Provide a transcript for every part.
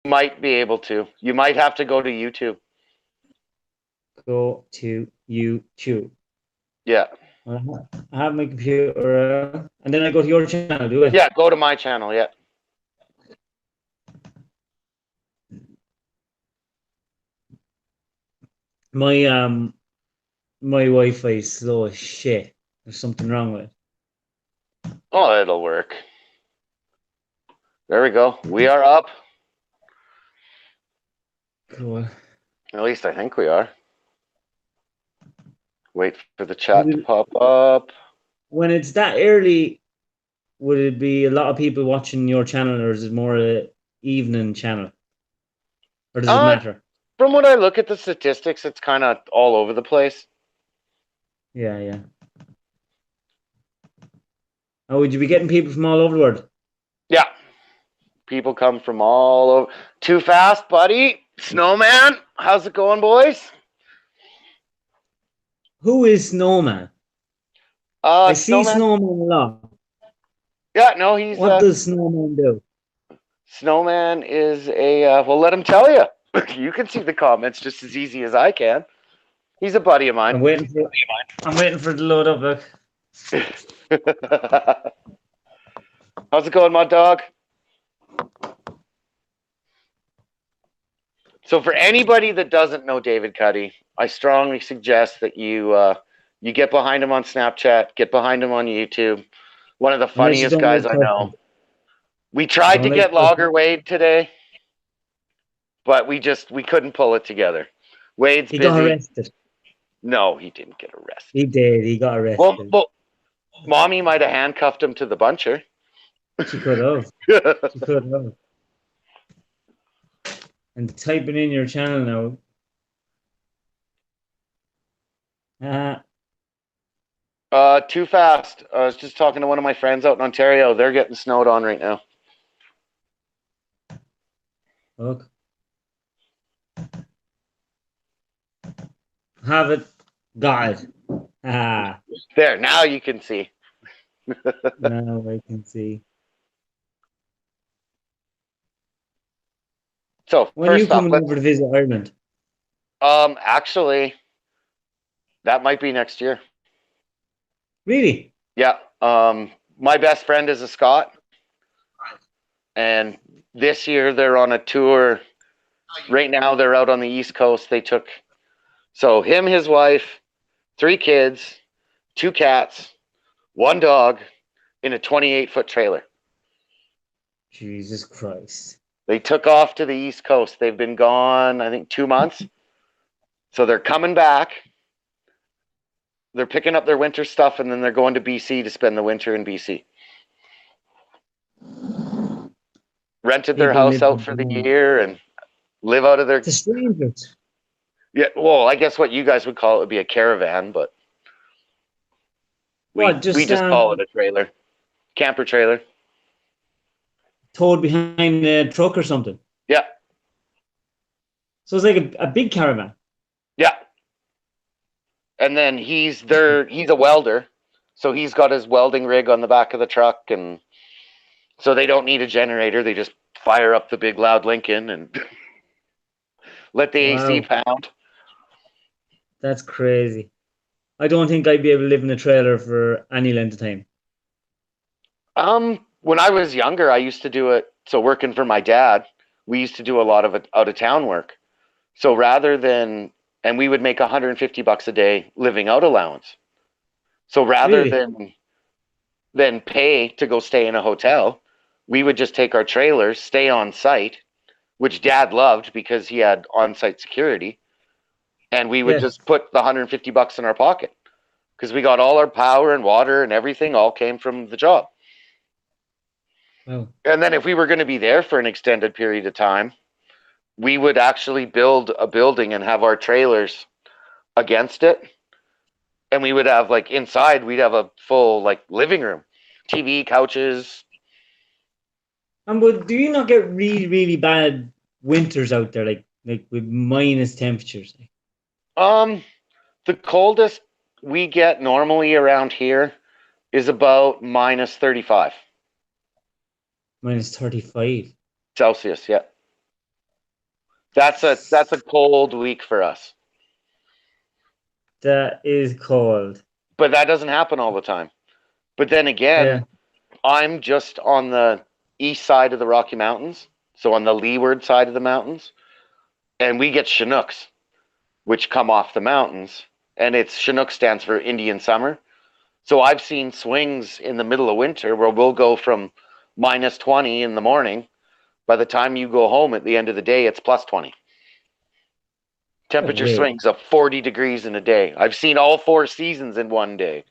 Might be able to. You might have to go to YouTube. Go to YouTube. Yeah. I have my computer, and then I go to your channel, do I? Yeah, go to my channel, yeah. My my Wi-Fi is slow as shit. There's something wrong with it. Oh, it'll work. There we go. We are up. Cool. At least I think we are. Wait for the chat to pop up. When it's that early, would it be a lot of people watching your channel, or is it more a evening channel? Or does it matter? From what I look at the statistics, it's kind of all over the place. Yeah, yeah. Oh, would you be getting people from all over the world? Yeah. People come from all over. Too fast, buddy. Snowman, how's it going, boys? Who is Snowman? I see Snowman a lot. Yeah, no, he's. What does Snowman do? Snowman is a. Well, let him tell you. You can see the comments just as easy as I can. He's a buddy of mine. I'm waiting for it to load up. Look. How's it going, my dog? So for anybody that doesn't know David Cuddy, I strongly suggest that you get behind him on Snapchat, get behind him on YouTube. One of the funniest guys I know. We tried to get Logger Wade today, but we couldn't pull it together. Wade's busy. He got arrested. No, he didn't get arrested. He did. He got arrested. Well, Mommy might have handcuffed him to the buncher. She could have. She could have. And typing in your channel now. Too fast. I was just talking to one of my friends out in Ontario. They're getting snowed on right now. Look. Have it. Got it. Ah. There, now you can see. Now I can see. So when are you coming over to visit Ireland? Actually, that might be next year. Really? Yeah. My best friend is a Scot, and this year they're on a tour. Right now they're out on the East Coast. They took him, his wife, 3 kids, 2 cats, 1 dog, in a 28-foot trailer. Jesus Christ. They took off to the East Coast. They've been gone, I think, 2 months. So they're coming back. They're picking up their winter stuff, and then they're going to BC to spend the winter in BC. Rented their house out for the year and live out of their... The strangers. Yeah, well, I guess what you guys would call it would be a caravan, but we just call it a trailer. Camper trailer. Towed behind a truck or something? Yeah. So it's like a big caravan? Yeah. And then he's a welder, so he's got his welding rig on the back of the truck, and so they don't need a generator. They just fire up the big loud Lincoln and let the AC pound. That's crazy. I don't think I'd be able to live in a trailer for any length of time. When I was younger, I used to do it. So working for my dad, we used to do a lot of out of town work. So and we would make $150 a day living out allowance. So rather than pay to go stay in a hotel, we would just take our trailers, stay on site, which Dad loved because he had on-site security, and we would just put the $150 in our pocket because we got all our power and water and everything all came from the job. Wow. And then if we were going to be there for an extended period of time, we would actually build a building and have our trailers against it. And we would have inside, we'd have a full living room, TV, couches. But do you not get really, really bad winters out there, like with minus temperatures? The coldest we get normally around here is about minus 35. Minus 35 Celsius, yeah. That's a cold week for us. That is cold. But that doesn't happen all the time. But then Yeah. again, I'm just on the east side of the Rocky Mountains, so on the leeward side of the mountains, and we get Chinooks, which come off the mountains, and it's Chinook stands for Indian summer. So I've seen swings in the middle of winter where we'll go from -20 in the morning. By the time you go home at the end of the day, it's +20. No Temperature way. swings of 40 degrees in a day. I've seen all 4 seasons in one day.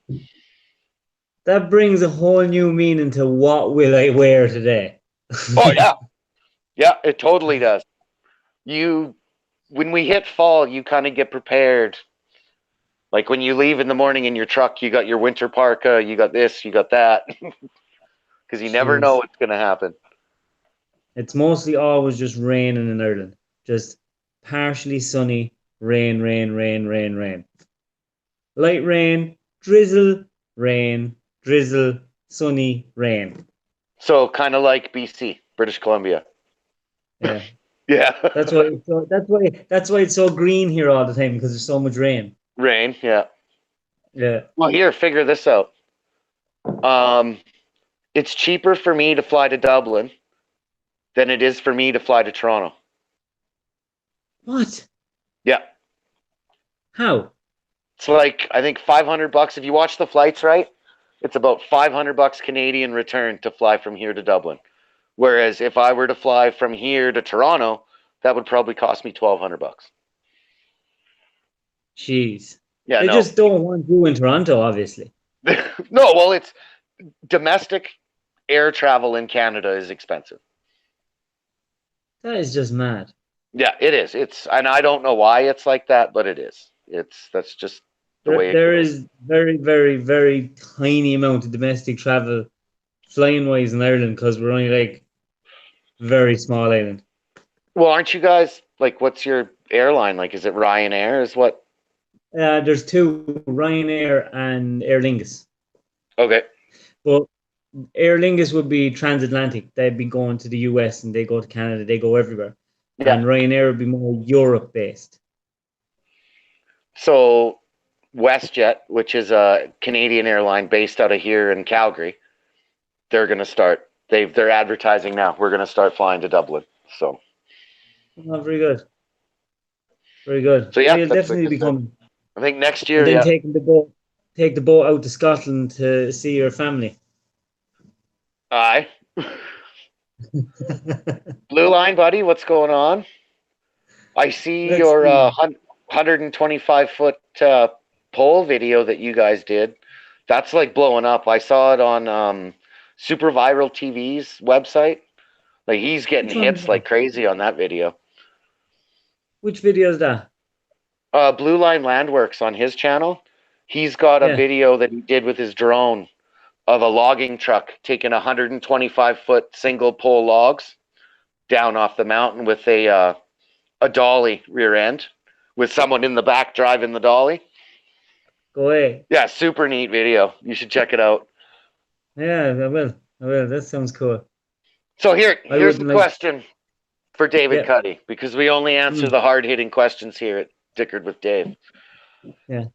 That brings a whole new meaning to what will I wear today. Oh yeah, yeah, it totally does. You, when we hit fall, you kind of get prepared. Like when you leave in the morning in your truck, you got your winter parka, you got this, you got that, because you never know Jeez. what's going to happen. It's mostly always just raining in Ireland. Just partially sunny, rain, rain, rain, rain, rain. Light rain, drizzle, rain, drizzle, sunny, rain. So kind of like BC, British Columbia. Yeah. Yeah. That's why it's so green here all the time because there's so much rain. Rain, yeah. Yeah. Well, here, figure this out. Um, it's cheaper for me to fly to Dublin than it is for me to fly to Toronto. What? Yeah. How? It's like, I think $500. If you watch the flights right, it's about $500 Canadian return to fly from here to Dublin. Whereas if I were to fly from here to Toronto, that would probably cost me $1,200. Jeez. Yeah, They no. just don't want you in Toronto, obviously. No, well, it's domestic air travel in Canada is expensive. That is just mad. Yeah, it is. And I don't know why it's like that, but it is. That's just the way it There goes. is very, very, very tiny amount of domestic travel flying wise in Ireland because we're only like very small island. Well, aren't you guys like? What's your airline like? Is it Ryanair? Is what? There's two, Ryanair and Aer Lingus. Okay. But Aer Lingus would be transatlantic. They'd be going to the US and they go to Canada. They go everywhere. Yeah. And Ryanair would be more Europe based. So WestJet, which is a Canadian airline based out of here in Calgary, they're going to start. They're advertising now. We're going to start flying to Dublin. So. Oh, very good. Very good. So yeah, They'll that's like definitely I be said. coming. I think next And year, then yeah. take the boat out to Scotland to see your family. Aye. Blue line, buddy. What's going on? I see Let's your see. 125-foot pole video that you guys did. That's like blowing up. I saw it on Super Viral TV's website. Like he's getting Which one is hits like that? crazy on that video. Which video is that? Blue Line Landworks on his channel. He's got a Yeah. video that he did with his drone of a logging truck taking 125-foot single pole logs down off the mountain with a dolly rear end with someone in the back driving the dolly. Go away. Yeah, super neat video. You should check it out. Yeah, I will. I will. That sounds cool. So I here's the wouldn't like. question for David Yeah. Cuddy, because we only answer Mm, the hard-hitting questions here at Dickered with Dave. yeah.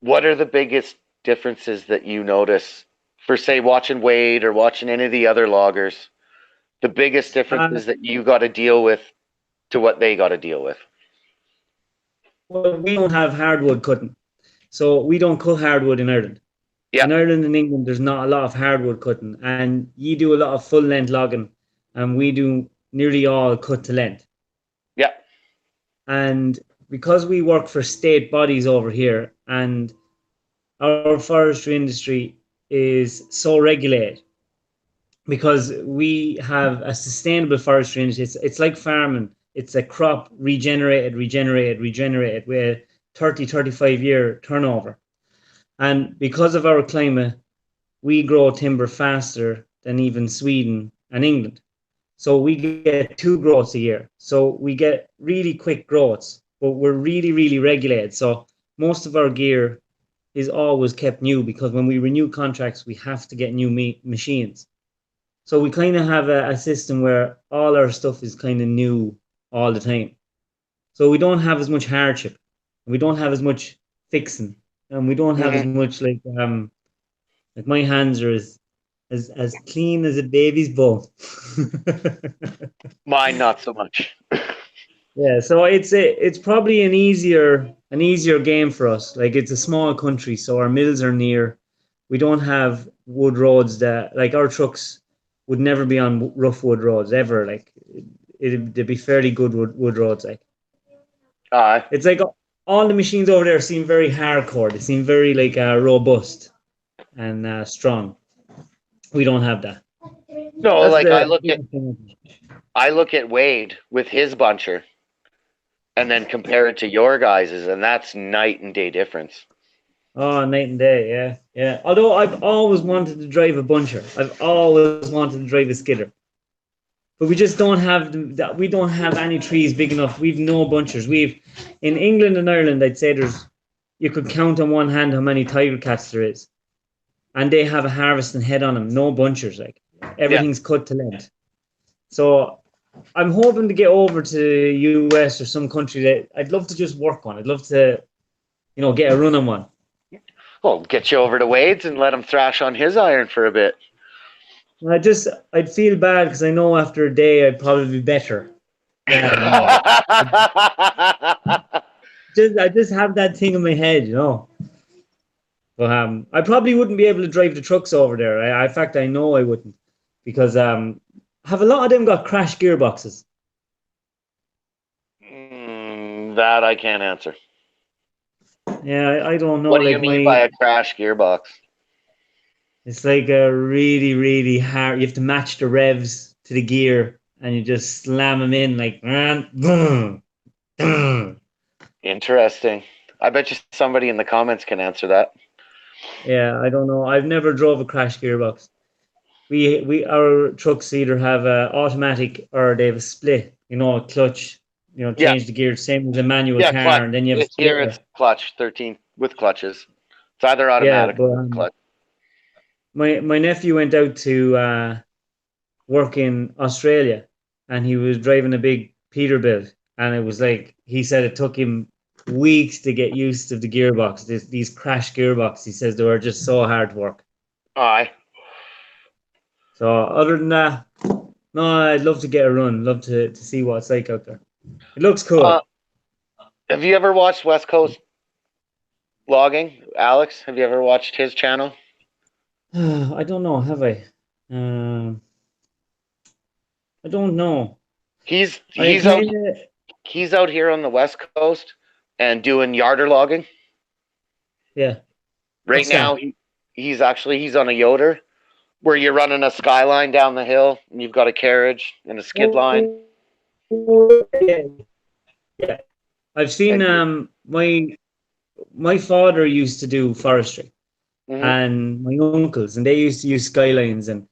What are the biggest differences that you notice for, say, watching Wade or watching any of the other loggers? The biggest Uh, differences that you got to deal with to what they got to deal with? well, we don't have hardwood cutting, so we don't cut hardwood in Ireland. Yeah, In Ireland and England, there's not a lot of hardwood cutting, and you do a lot of full length logging, and we do nearly all cut to length. yeah, And because we work for state bodies over here, and our forestry industry is so regulated, because we have a sustainable forestry industry. It's like farming. It's a crop regenerated with a 30, 35-year turnover. And because of our climate, we grow timber faster than even Sweden and England. So we get two growths a year. So we get really quick growths, but we're really, really regulated. So most of our gear is always kept new because when we renew contracts, we have to get new machines. So we kind of have a system where all our stuff is kind of new all the time. So we don't have as much hardship. We don't have as much fixing, and we don't have as Hmm. much like my hands are as clean as a baby's bum. Mine, not so much. Yeah, so it's probably an easier game for us. Like it's a small country, so our mills are near. We don't have wood roads that like our trucks would never be on rough wood roads ever. Like they'd be fairly good wood roads. Like Uh, it's like all the machines over there seem very hardcore. They seem very like robust and strong. We don't have that. no, That's like the biggest thing. I look at Wade with his buncher and then compare it to your guys's, and that's night and day difference. Oh, night and day, yeah, yeah. Although I've always wanted to drive a buncher, I've always wanted to drive a skidder, but we just don't have that. We don't have any trees big enough. We've no bunchers. We've in England and Ireland, I'd say you could count on one hand how many tiger cats there is, and they have a harvesting head on them. No bunchers, like Yeah. everything's cut to length. So I'm hoping to get over to US or some country that I'd love to just work on. I'd love to, get a run on one. Well, get you over to Wade's and let him thrash on his iron for a bit. I'd feel bad because I know after a day I'd probably be better. Like I just have that thing in my head. But I probably wouldn't be able to drive the trucks over there. In fact, I know I wouldn't because have a lot of them got crash gearboxes. That I can't answer. Yeah, I don't know. What do you Like mean by my, a crash gearbox? it's like a really, really hard. You have to match the revs to the gear, and you just slam them in like. Interesting. I bet you somebody in the comments can answer that. Yeah, I don't know. I've never drove a crash gearbox. Our trucks either have a automatic or they have a split. A clutch. Yeah, Change the gear, same as a manual yeah, car, clutch. and then you have a Here it's splitter. clutch 13 with clutches. It's either Yeah, automatic but or clutch. my nephew went out to work in Australia, and he was driving a big Peterbilt, and it was like he said it took him weeks to get used to the gearbox. These crash gearbox, he says they were just so hard to work. Aye. So other than that, no, I'd love to get a run. Love to see what it's like out there. It looks Uh, cool. have you ever watched West Coast Logging? Alex, have you ever watched his channel? I don't know. Have I? Um, I don't know. He's I he's out kind of he's out here on the West Coast and doing yarder logging. yeah. Right What's now that? he's on a yoder where you're running a skyline down the hill and you've got a carriage and a skid line. Oh, yeah, yeah. I've seen And my father used to do forestry mm-hmm, and my uncles and they used to use skylines and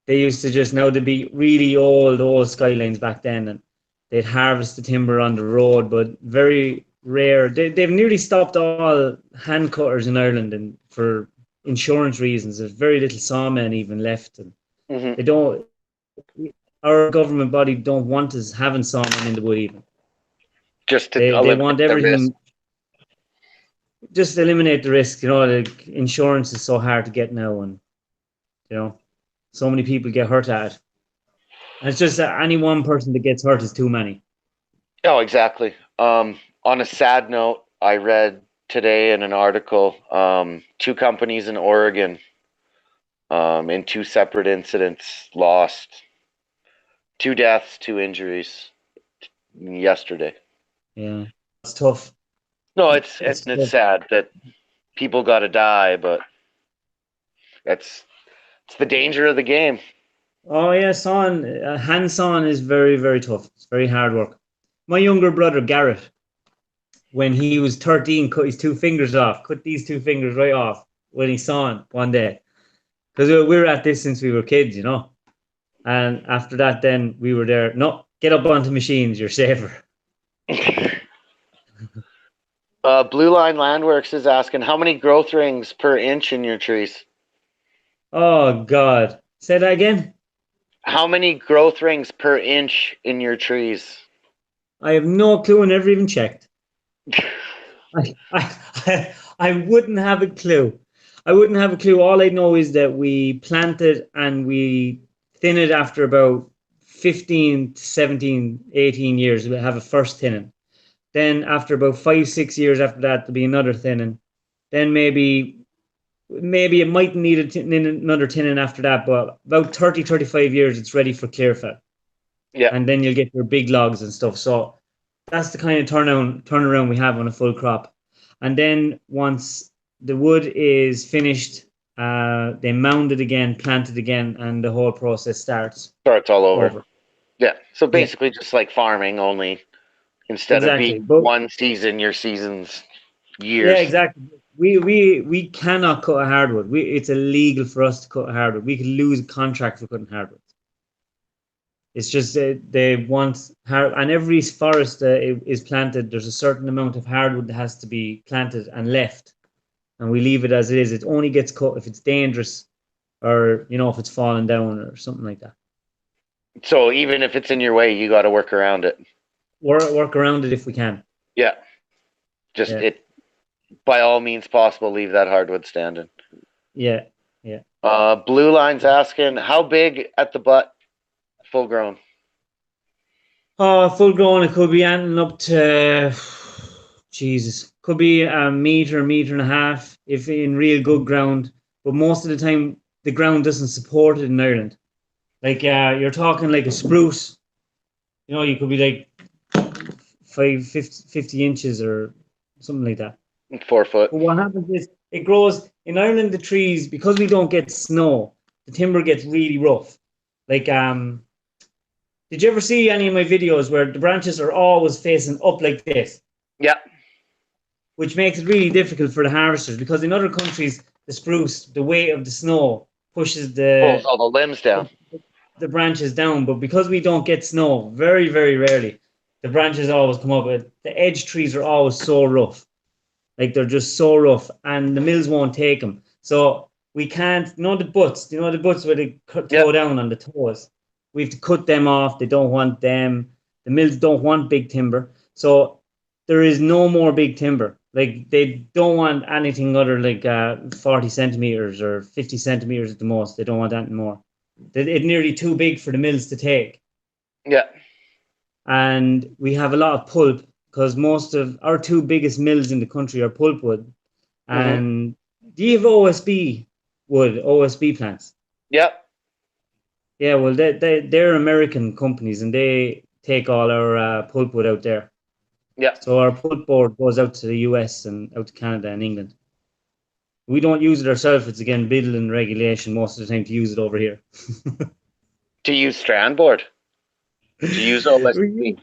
they used to just now to be really old skylines back then and they'd harvest the timber on the road but very rare they've nearly stopped all hand cutters in Ireland and for insurance reasons there's very little sawmen even left and mm-hmm. they don't our government body don't want us having sawmen in the wood even Just to they eliminate want the risk. everything just eliminate the risk. Like insurance is so hard to get now, and you know, so many people get hurt at it. And it's just that any one person that gets hurt is too many. Oh, exactly. On a sad note, I read today in an article, two companies in Oregon, in two separate incidents, lost two deaths, two injuries yesterday. Yeah, it's tough. No, it's It's it's tough. sad that people got to die, but it's it's the danger of the game. Oh yeah, sawn hand sawn is very very tough. It's very hard work. My younger brother Garrett, when he was 13, cut his two fingers off. Cut these two fingers right off when he sawn one day. Because we were at this since we were kids. And after that, then we were there. No, get up onto machines. You're safer. Blue Line Landworks is asking how many growth rings per inch in your trees. Oh God! Say that again. How many growth rings per inch in your trees? I have no clue and never even checked. I wouldn't have a clue. I wouldn't have a clue. All I know is that we planted and we thin it after about 15 to 17, 18 years. We'll have a first thinning. Then after about 5, 6 years after that, there'll be another thinning. Then maybe it might need another tinning after that, but about 30, 35 years, it's ready for clear fell. Yeah. And then you'll get your big logs and stuff. So that's the kind of turnaround we have on a full crop. And then once the wood is finished, they mound it again, plant it again, and the whole process starts Starts all over. over. Yeah. So Yeah, basically just like farming, only instead of exactly. being But one season, your season's yeah, years. exactly. We cannot cut a hardwood. It's illegal for us to cut a hardwood. We could lose a contract for cutting hardwood. It's just they want hard, and every forest is planted. There's a certain amount of hardwood that has to be planted and left, and we leave it as it is. It only gets cut if it's dangerous, or if it's falling down or something like that. So even if it's in your way, you got to work around it. Work around it if we can. Yeah. Just Yeah, it by all means possible, leave that hardwood standing. yeah, yeah. Blue Line's asking, how big at the butt, full grown? Oh, full grown, it could be anything up to Jesus. Could be a meter, meter and a half if in real good ground. But most of the time, the ground doesn't support it in Ireland. Like you're talking like a spruce. You could be like 50 inches or something like that. 4 foot. But what happens is it grows in Ireland. The trees, because we don't get snow, the timber gets really rough. Like did you ever see any of my videos where the branches are always facing up like this? Yeah. Which makes it really difficult for the harvesters because in other countries, the spruce, the weight of the snow pushes Pulls all the limbs down. the branches down. But because we don't get snow, very, very rarely, the branches always come up. The edge trees are always so rough. Like they're just so rough, and the mills won't take them. So we can't. The butts. The butts where they Yep. throw down on the toes. We have to cut them off. They don't want them. The mills don't want big timber. So there is no more big timber. Like they don't want anything other like 40 centimeters or 50 centimeters at the most. They don't want that more. It's nearly too big for the mills to take. Yeah. And we have a lot of pulp because most of our two biggest mills in the country are pulpwood. Mm-hmm. And do you have OSB plants? Yep. Yeah, well, they're American companies and they take all our pulpwood out there. Yep. So our pulp board goes out to the US and out to Canada and England. We don't use it ourselves. It's again building regulation most of the time to use it over here. To use strand board. To use OSB.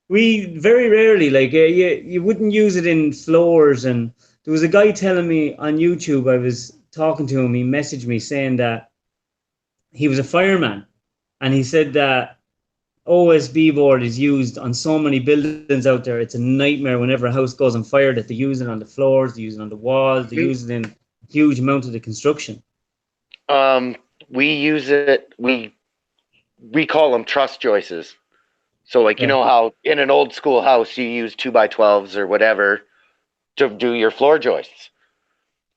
We very rarely like you wouldn't use it in floors. And there was a guy telling me on YouTube. I was talking to him. He messaged me saying that he was a fireman, and he said that OSB board is used on so many buildings out there. It's a nightmare whenever a house goes on fire that they use it on the floors, they use it on the walls, they use it in huge amount of the construction. We use it. We call them truss joists. So like you Yeah, know how in an old school house you use 2x12s or whatever to do your floor joists.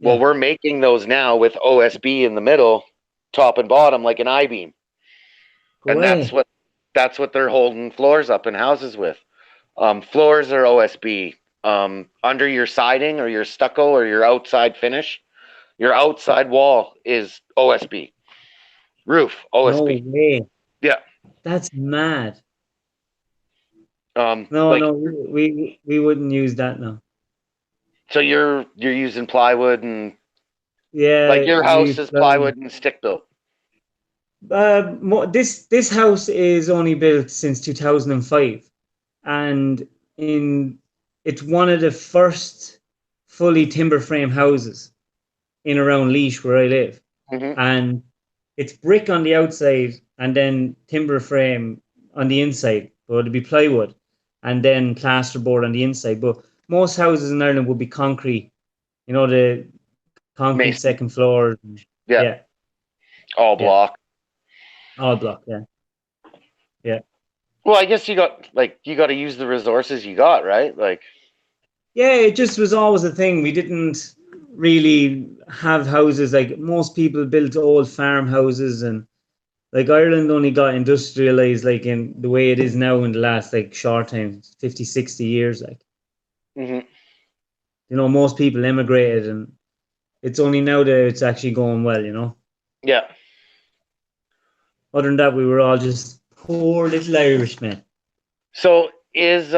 Well, yeah. we're making those now with OSB in the middle, top and bottom, like an I-beam, Go and that's away. what they're holding floors up in houses with. Floors are OSB. Under your siding or your stucco or your outside finish, your outside wall is OSB. Roof No OSB. way. Yeah. That's mad. No, Like no, we wouldn't use that now. so you're using plywood and like Yeah, your we house is plywood and stick built. this house is only built since 2005, and in it's one of the first fully timber frame houses in around Leash where I live, Mm-hmm. and it's brick on the outside and then timber frame on the inside, but it'd be plywood, and then plasterboard on the inside. But most houses in Ireland would be concrete, the concrete Mason. second floor. Yeah. Yeah, All yeah, block. all block. Yeah, yeah. Well, I guess you got to use the resources you got, right? Like, Yeah, it just was always a thing. We didn't really have houses. Like most people built old farmhouses, and like Ireland only got industrialized like in the way it is now in the last like short time, 50, 60 years. Like, hmm most people emigrated, and it's only now that it's actually going well. yeah. Other than that, we were all just poor little Irishmen. So is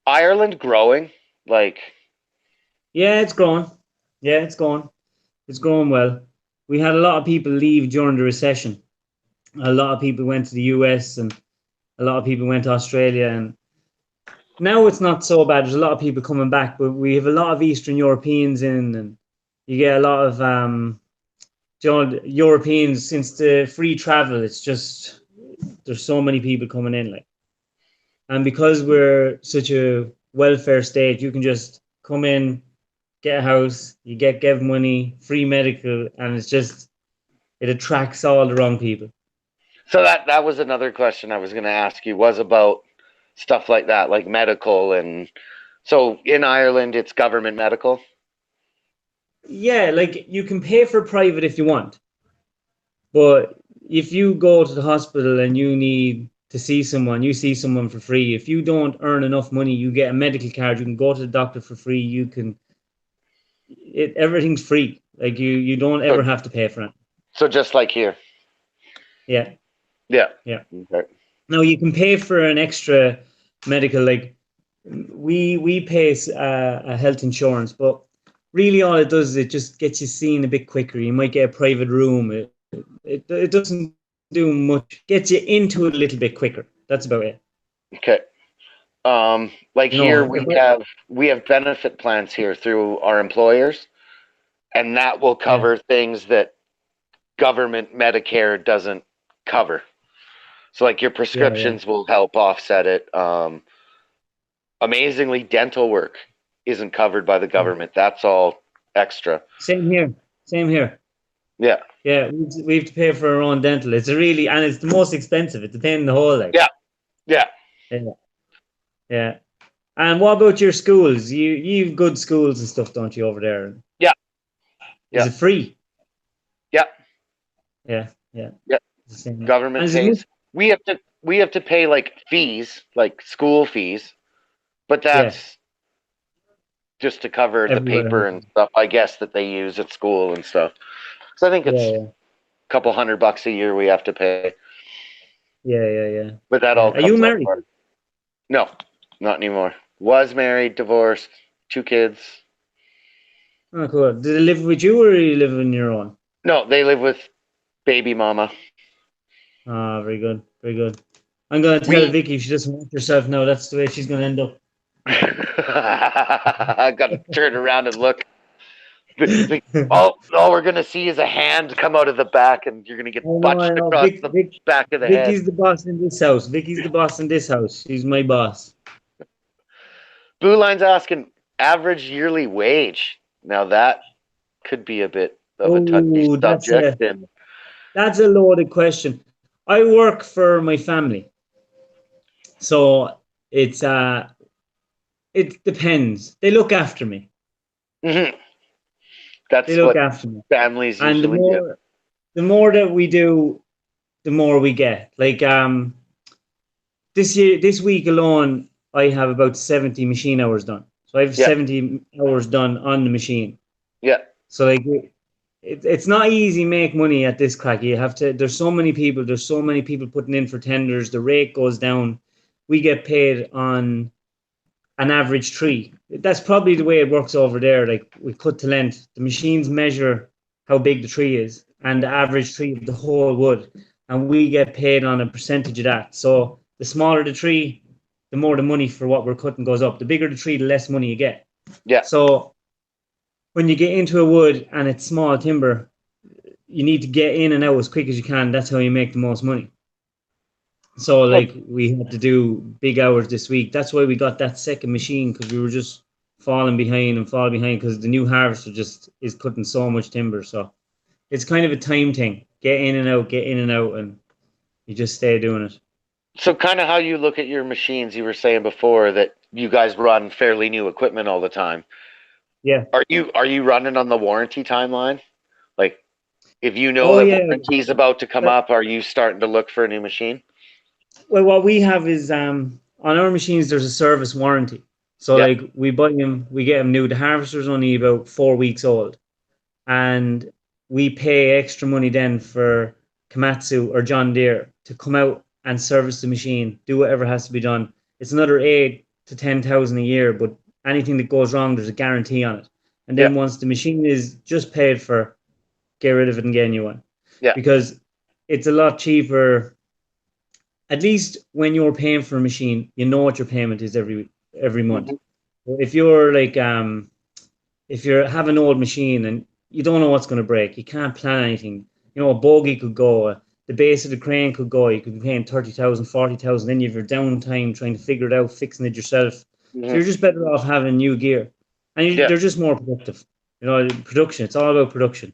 Ireland growing? Like, Yeah, it's growing. Yeah, it's going. It's growing well. We had a lot of people leave during the recession. A lot of people went to the US, and a lot of people went to Australia, and now it's not so bad. There's a lot of people coming back, but we have a lot of Eastern Europeans in, and you get a lot of Europeans. Since the free travel, it's just there's so many people coming in, like, and because we're such a welfare state, you can just come in, get a house, you get money, free medical, and it attracts all the wrong people. so that was another question I was going to ask you, was about stuff like that, like medical. And so in Ireland it's government medical. Yeah, like you can pay for private if you want, but if you go to the hospital and you need to see someone, you see someone for free. If you don't earn enough money, you get a medical card. You can go to the doctor for free. Everything's free. Like you don't So ever have to pay for it. so just like here. Yeah, Yeah. yeah. Okay. Now you can pay for an extra medical, like we pay a health insurance, but really all it does is it just gets you seen a bit quicker. You might get a private room. It doesn't do much. Gets you into it a little bit quicker. That's about it. Okay. Like You know, here if we have benefit plans here through our employers, and that will yeah, cover things that government Medicare doesn't cover. So like your yeah, yeah. prescriptions will help offset it. Amazingly, dental work isn't covered by the Yeah. government. That's all extra. Same here. Same here. Yeah. Yeah, we have to pay for our own dental. And it's the most expensive. It's a pain in the hole, like. Yeah. Yeah. Yeah, yeah. And what about your schools? You've good schools and stuff, don't you, over there? Yeah. Is Yeah. it free? Yeah. Yeah, yeah. Yeah. It's the same. And Government is it much? pays. We have to pay like fees, like school fees, but Yeah, that's just to cover the everywhere. paper and stuff, I guess, that they use at school and stuff. So I think Yeah, it's a yeah, couple $100 a year we have to pay, yeah, yeah, yeah. but that Yeah. all Are you comes off married? our. No, not anymore. Was married, divorced, 2 kids. Oh, cool. Do they live with you, or are you live on your own? No, they live with baby mama. Ah, very good, very good. I'm gonna tell We Vicky if she doesn't want herself now. That's the way she's gonna end up. I got to turn around and look. All we're gonna see is a hand come out of the back, and you're gonna get I punched know. across the back of the head. Vicky's the boss in this house. Vicky's the boss in this house. She's my boss. Blue Line's asking average yearly wage. Now that could be a bit of a touchy Oh, subject, and that's a loaded question. I work for my family, so it's it depends. They look after me. mhm, They that's look what after me, families and usually do. the more that we do, the more we get. Like this week alone, I have about 70 machine hours done. So I have Yeah, 70 hours done on the machine. yeah, So like it's not easy make money at this crack. You have to. There's so many people putting in for tenders. The rate goes down. We get paid on an average tree. That's probably the way it works over there. Like we cut to length. The machines measure how big the tree is and the average tree of the whole wood, and we get paid on a percentage of that. So the smaller the tree, the more the money for what we're cutting goes up. The bigger the tree, the less money you get. yeah. So when you get into a wood and it's small timber, you need to get in and out as quick as you can. That's how you make the most money. So Well, like we had to do big hours this week. That's why we got that second machine, because we were just falling behind because the new harvester just is cutting so much timber. So it's kind of a time thing. Get in and out, and You just stay doing it. So kind of how you look at your machines, you were saying before that you guys run fairly new equipment all the time. Yeah. Are you running on the warranty timeline? Like if you know Oh that yeah. warranty is about to come up, are you starting to look for a new machine? Well, what we have is on our machines there's a service warranty. So Yeah. like we buy them, we get them new. The harvester's only about 4 weeks old, and we pay extra money then for Komatsu or John Deere to come out and service the machine, do whatever has to be done. It's another 8 to 10,000 a year, but anything that goes wrong, there's a guarantee on it. And Yeah. then once the machine is just paid for, get rid of it and get a new one, Yeah. because it's a lot cheaper. At least when you're paying for a machine, you know what your payment is every month. Hmm. If you're like if you have an old machine and you don't know what's going to break, you can't plan anything. You know, a bogie could go, the base of the crane could go. You could be paying 30,000, 40,000. Then you have your downtime trying to figure it out, fixing it yourself. So Hmm. you're just better off having new gear, and Yeah. they're just more productive. You know, production. It's all about production.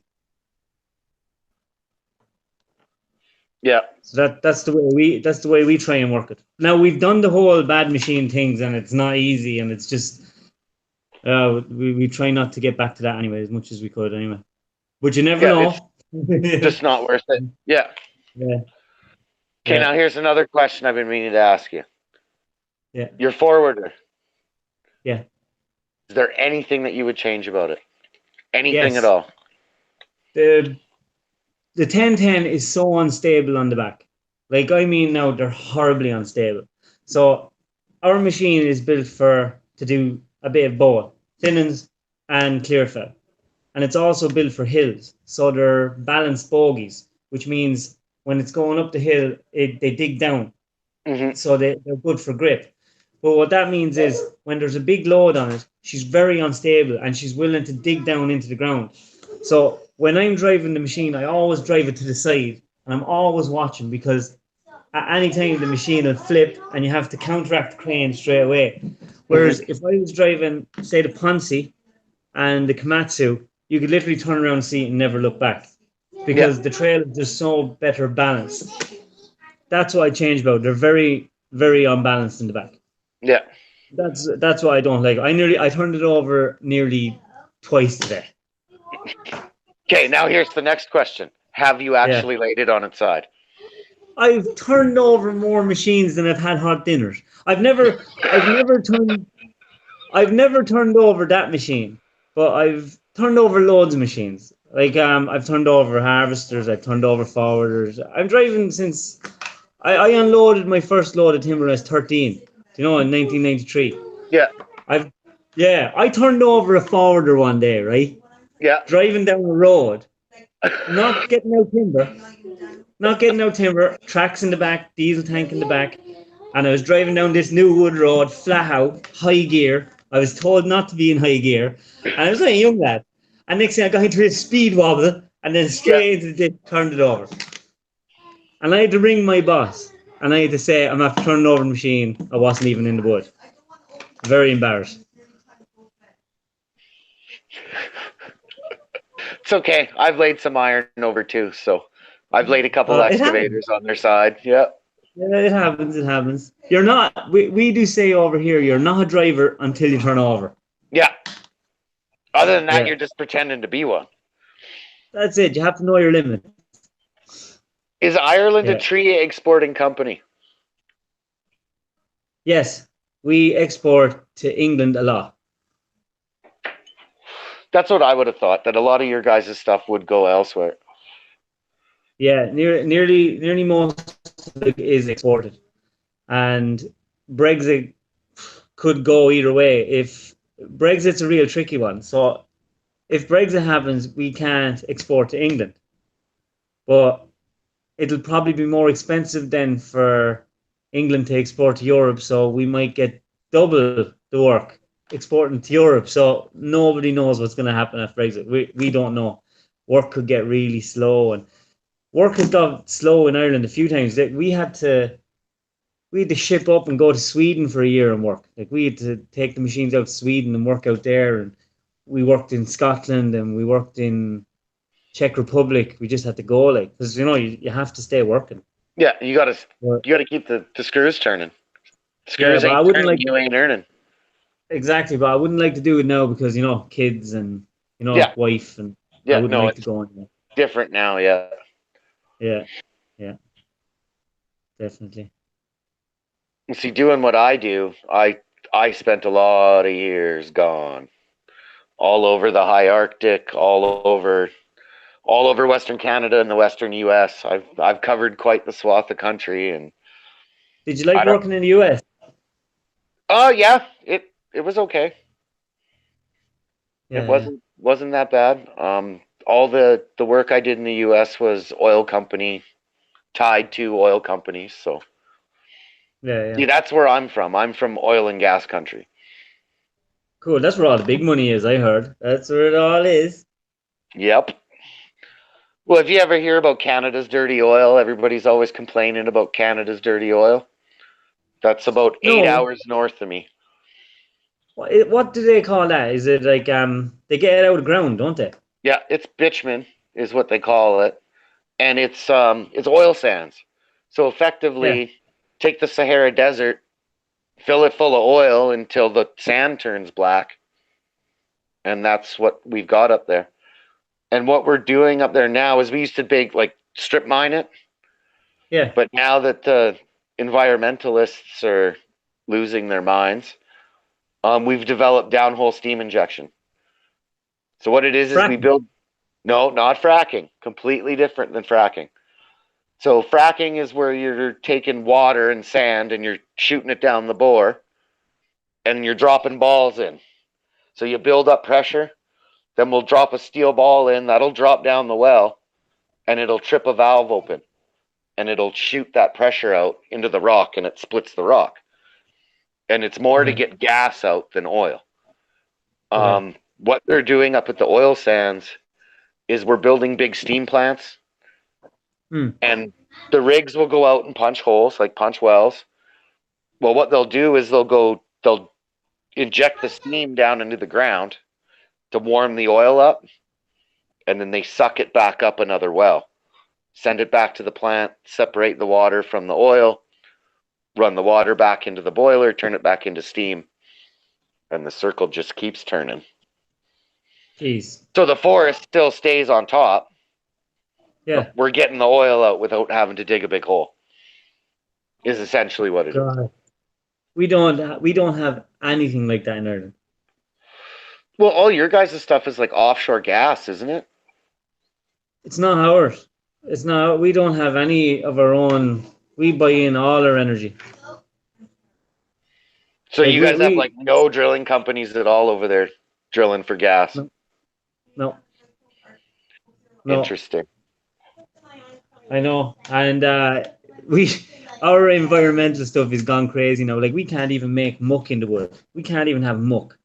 Yeah. So that's the way we try and work it. Now we've done the whole bad machine things, and it's not easy, and it's just we try not to get back to that anyway as much as we could anyway. But you never Yeah. It's know. just not worth it. Yeah. Yeah, Okay. yeah, Now here's another question I've been meaning to ask you. yeah, Your forwarder. yeah. Is there anything that you would change about it? Anything at Yes. all? The the 1010 is so unstable on the back. Like I mean now they're horribly unstable. So our machine is built for to do a bit of both, thinnings and clear fell. And it's also built for hills. So they're balanced bogies, which means when it's going up the hill, they dig down. Hmm. So they're good for grip. But what that means is when there's a big load on it, she's very unstable and she's willing to dig down into the ground. So when I'm driving the machine, I always drive it to the side and I'm always watching because at any time the machine will flip and you have to counteract the crane straight away. Hmm. Whereas if I was driving, say, the Ponzi and the Komatsu, you could literally turn around and see it and never look back Yeah. because the trail is just so better balanced. That's what I changed about. They're very, very unbalanced in the back. Yeah. That's what I don't like. I turned it over nearly twice today. Okay. Now here's the next question. Have you Yeah. actually laid it on its side? I've turned over more machines than I've had hot dinners. I've never turned over that machine, but I've turned over loads of machines. Like I've turned over harvesters, I've turned over forwarders. I'm driving since I unloaded my first load of timber when I was 13. You know, in 1993. Yeah. I've Yeah, I turned over a forwarder one day, right? Yeah. Driving down the road, not getting out timber, not getting out timber, tracks in the back, diesel tank in the back, and I was driving down this new wood road, flat out, high gear. I was told not to be in high gear, and I was like a young lad. And next thing I got into a speed wobble, and then Yeah. straight into the ditch, turned it over. And I had to ring my boss, and I had to say I'm after turning over the machine. I wasn't even in the wood. Very embarrassed. It's okay. I've laid some iron over too, so I've laid a couple It happens. excavators on their side. Yeah. Yeah, it happens. It happens. You're not. We do say over here, you're not a driver until you turn over. Yeah. Other than that, Yeah, you're just pretending to be one. that's it. You have to know your limit. Is Ireland a Yeah. tree exporting company? Yes, we export to England a lot. That's what I would have thought, that a lot of your guys' stuff would go elsewhere. Yeah, nearly most of it is exported, and Brexit could go either way. If Brexit's a real tricky one, so if Brexit happens, we can't export to England, but it'll probably be more expensive then for England to export to Europe, so we might get double the work exporting to Europe. So nobody knows what's going to happen after Brexit. We don't know. Work could get really slow, and work has got slow in Ireland a few times. That we had to ship up and go to Sweden for a year and work. Like we had to take the machines out to Sweden and work out there, and we worked in Scotland and we worked in Czech Republic. We just had to go like because you have to stay working. Yeah, you gotta But, keep the screws turning. yeah, Screws but I ain't wouldn't turning, like you ain't earning. exactly, but I wouldn't like to do it now because kids and Yeah, wife, and I yeah, wouldn't no, like to it's go on there. different now. Yeah. Yeah, yeah, definitely. See, doing what I do, I spent a lot of years gone all over the high Arctic, all over Western Canada and the Western U.S. I've covered quite the swath of country, and Did you like I don't. working in the US? Oh yeah, it was okay. It Yeah, yeah, wasn't that bad. All the work I did in the U.S. was oil company tied to oil companies. So yeah, yeah. see, that's where I'm from. I'm from oil and gas country. Cool. That's where all the big money is. I heard that's where it all is. Yep. Well, if you ever hear about Canada's dirty oil, everybody's always complaining about Canada's dirty oil. That's about eight No, hours north of me. what do they call that? Is it like they get it out of the ground, don't they? Yeah, it's bitumen is what they call it, and it's oil sands. So Yeah, effectively, take the Sahara Desert, fill it full of oil until the sand turns black, and that's what we've got up there. And what we're doing up there now is we used to like strip mine it, yeah. but now that the environmentalists are losing their minds, we've developed downhole steam injection. So what it is we Fracking. build. No, not fracking. Completely different than fracking. So fracking is where you're taking water and sand and you're shooting it down the bore and you're dropping balls in. So you build up pressure, then we'll drop a steel ball in, that'll drop down the well, and it'll trip a valve open and it'll shoot that pressure out into the rock and it splits the rock. And it's more to Okay, get gas out than oil. okay. What they're doing up at the oil sands is we're building big steam plants, Hmm. and the rigs will go out and punch holes, like punch wells. Well, what they'll do is they'll inject the steam down into the ground to warm the oil up, and then they suck it back up another well, send it back to the plant, separate the water from the oil, run the water back into the boiler, turn it back into steam, and the circle just keeps turning. Jeez. So the forest still stays on top, but Yeah. we're getting the oil out without having to dig a big hole, is essentially what it is. God. We don't have anything like that in Ireland. Well, all your guys' stuff is like offshore gas, isn't it? It's not ours. It's not. We don't have any of our own. We buy in all our energy. So Like you we guys have we like no drilling companies at all over there drilling for gas. no no no. Interesting. I know, and we our environmental stuff is gone crazy now. Like we can't even make muck in the wood. We can't even have muck.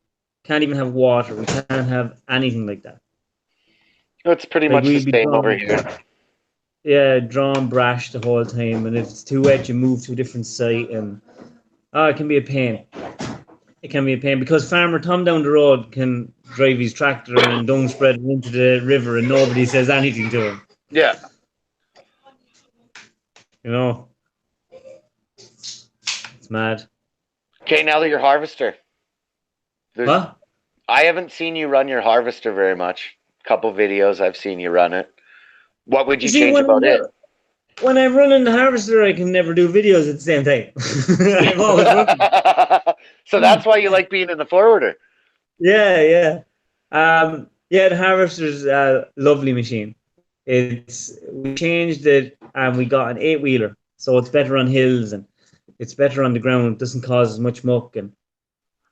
Can't even have water. We can't have anything like that. It's pretty Like much the we'd be same over here. drawn brash the whole time, and if it's too wet, you move to a different site, and it can be a pain. It can be a pain because Farmer Tom down the road can drive his tractor and dung spread it into the river, and nobody says anything to him. Yeah. You know, it's mad. Okay, now that you're harvester, there's What? I haven't seen you run your harvester very much. A couple videos I've seen you run it. What would You you see, change about it? when I'm running the harvester, I can never do videos at the same time. I'm always running. So that's why you like being in the forwarder. Yeah, yeah. Yeah, the harvester's a lovely machine. We changed it and we got an eight wheeler, so it's better on hills and it's better on the ground. It doesn't cause as much muck and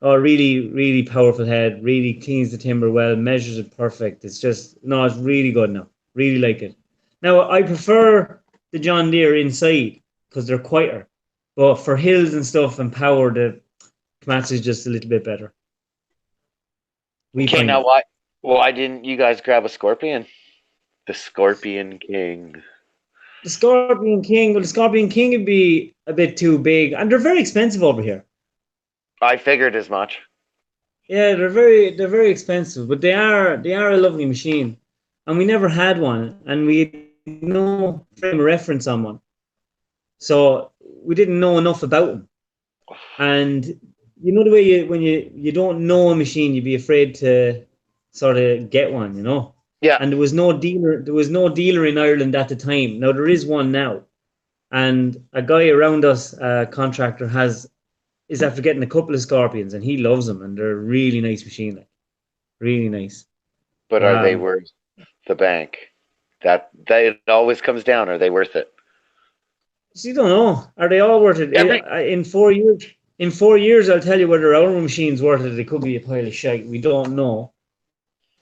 really, really powerful head. Really cleans the timber well, measures it perfect. It's just no, it's really good now. Really like it. Now I prefer the John Deere inside because they're quieter, but for hills and stuff and power, the Komatsu is just a little bit better. We Okay, find now it. why didn't you guys grab a scorpion? The Scorpion King. The Scorpion King would be a bit too big, and they're very expensive over here. I figured as much. Yeah, they're very expensive, but they are a lovely machine, and we never had one, and we had no frame of reference on one. So we didn't know enough about them. And you know the way when you don't know a machine, you'd be afraid to sort of get one, you know. Yeah, And there was no dealer. There was no dealer in Ireland at the time. Now there is one now, and a guy around us, a contractor, is after getting a couple of Scorpions, and he loves them, and they're a really nice machine, like really nice. but are they Um, worth the bank? That it always comes down. Are they worth it? so you don't know. Are they all worth it? Every In 4 years? In 4 years, I'll tell you whether our machine's worth it. It could be a pile of shite. We don't know.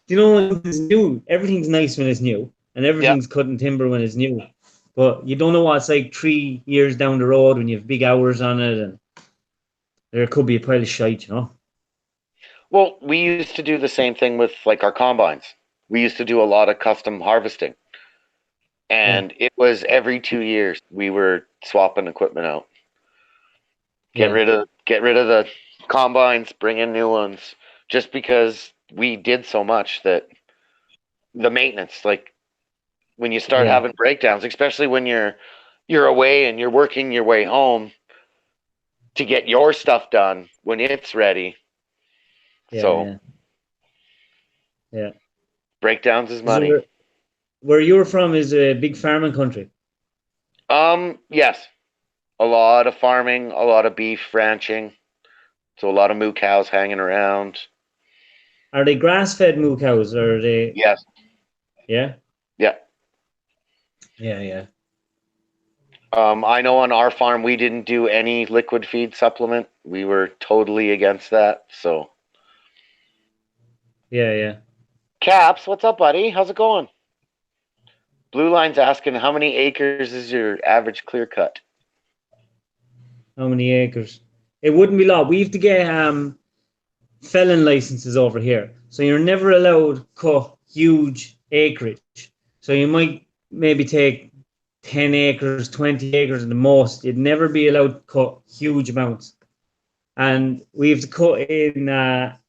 Do you know when it's new? Everything's nice when it's new, and yeah. everything's cut in timber when it's new. But you don't know what it's like 3 years down the road when you have big hours on it, and there could be a pile of shite, you know? Well, we used to do the same thing with like our combines. We used to do a lot of custom harvesting, Yeah, and it was every 2 years we were swapping equipment out. yeah, Get rid of the combines, bring in new ones, just because we did so much that the maintenance, like when you start yeah, having breakdowns, especially when you're away and you're working your way home to get your stuff done when it's ready. yeah, So yeah, yeah. breakdowns is So money. where you're from is a big farming country. Yes, a lot of farming, a lot of beef ranching, so a lot of moo cows hanging around. Are they grass-fed moo cows, or are they? Yes, Yeah, yeah. yeah, yeah, I know on our farm we didn't do any liquid feed supplement. We were totally against that. So, yeah, yeah. Caps, what's up, buddy? How's it going? Blue Line's asking how many acres is your average clear cut? How many acres? It wouldn't be a lot. We have to get felon licenses over here. So you're never allowed to cut huge acreage. So you might maybe take 10 acres, 20 acres at the most. You'd never be allowed to cut huge amounts. And we have to cut in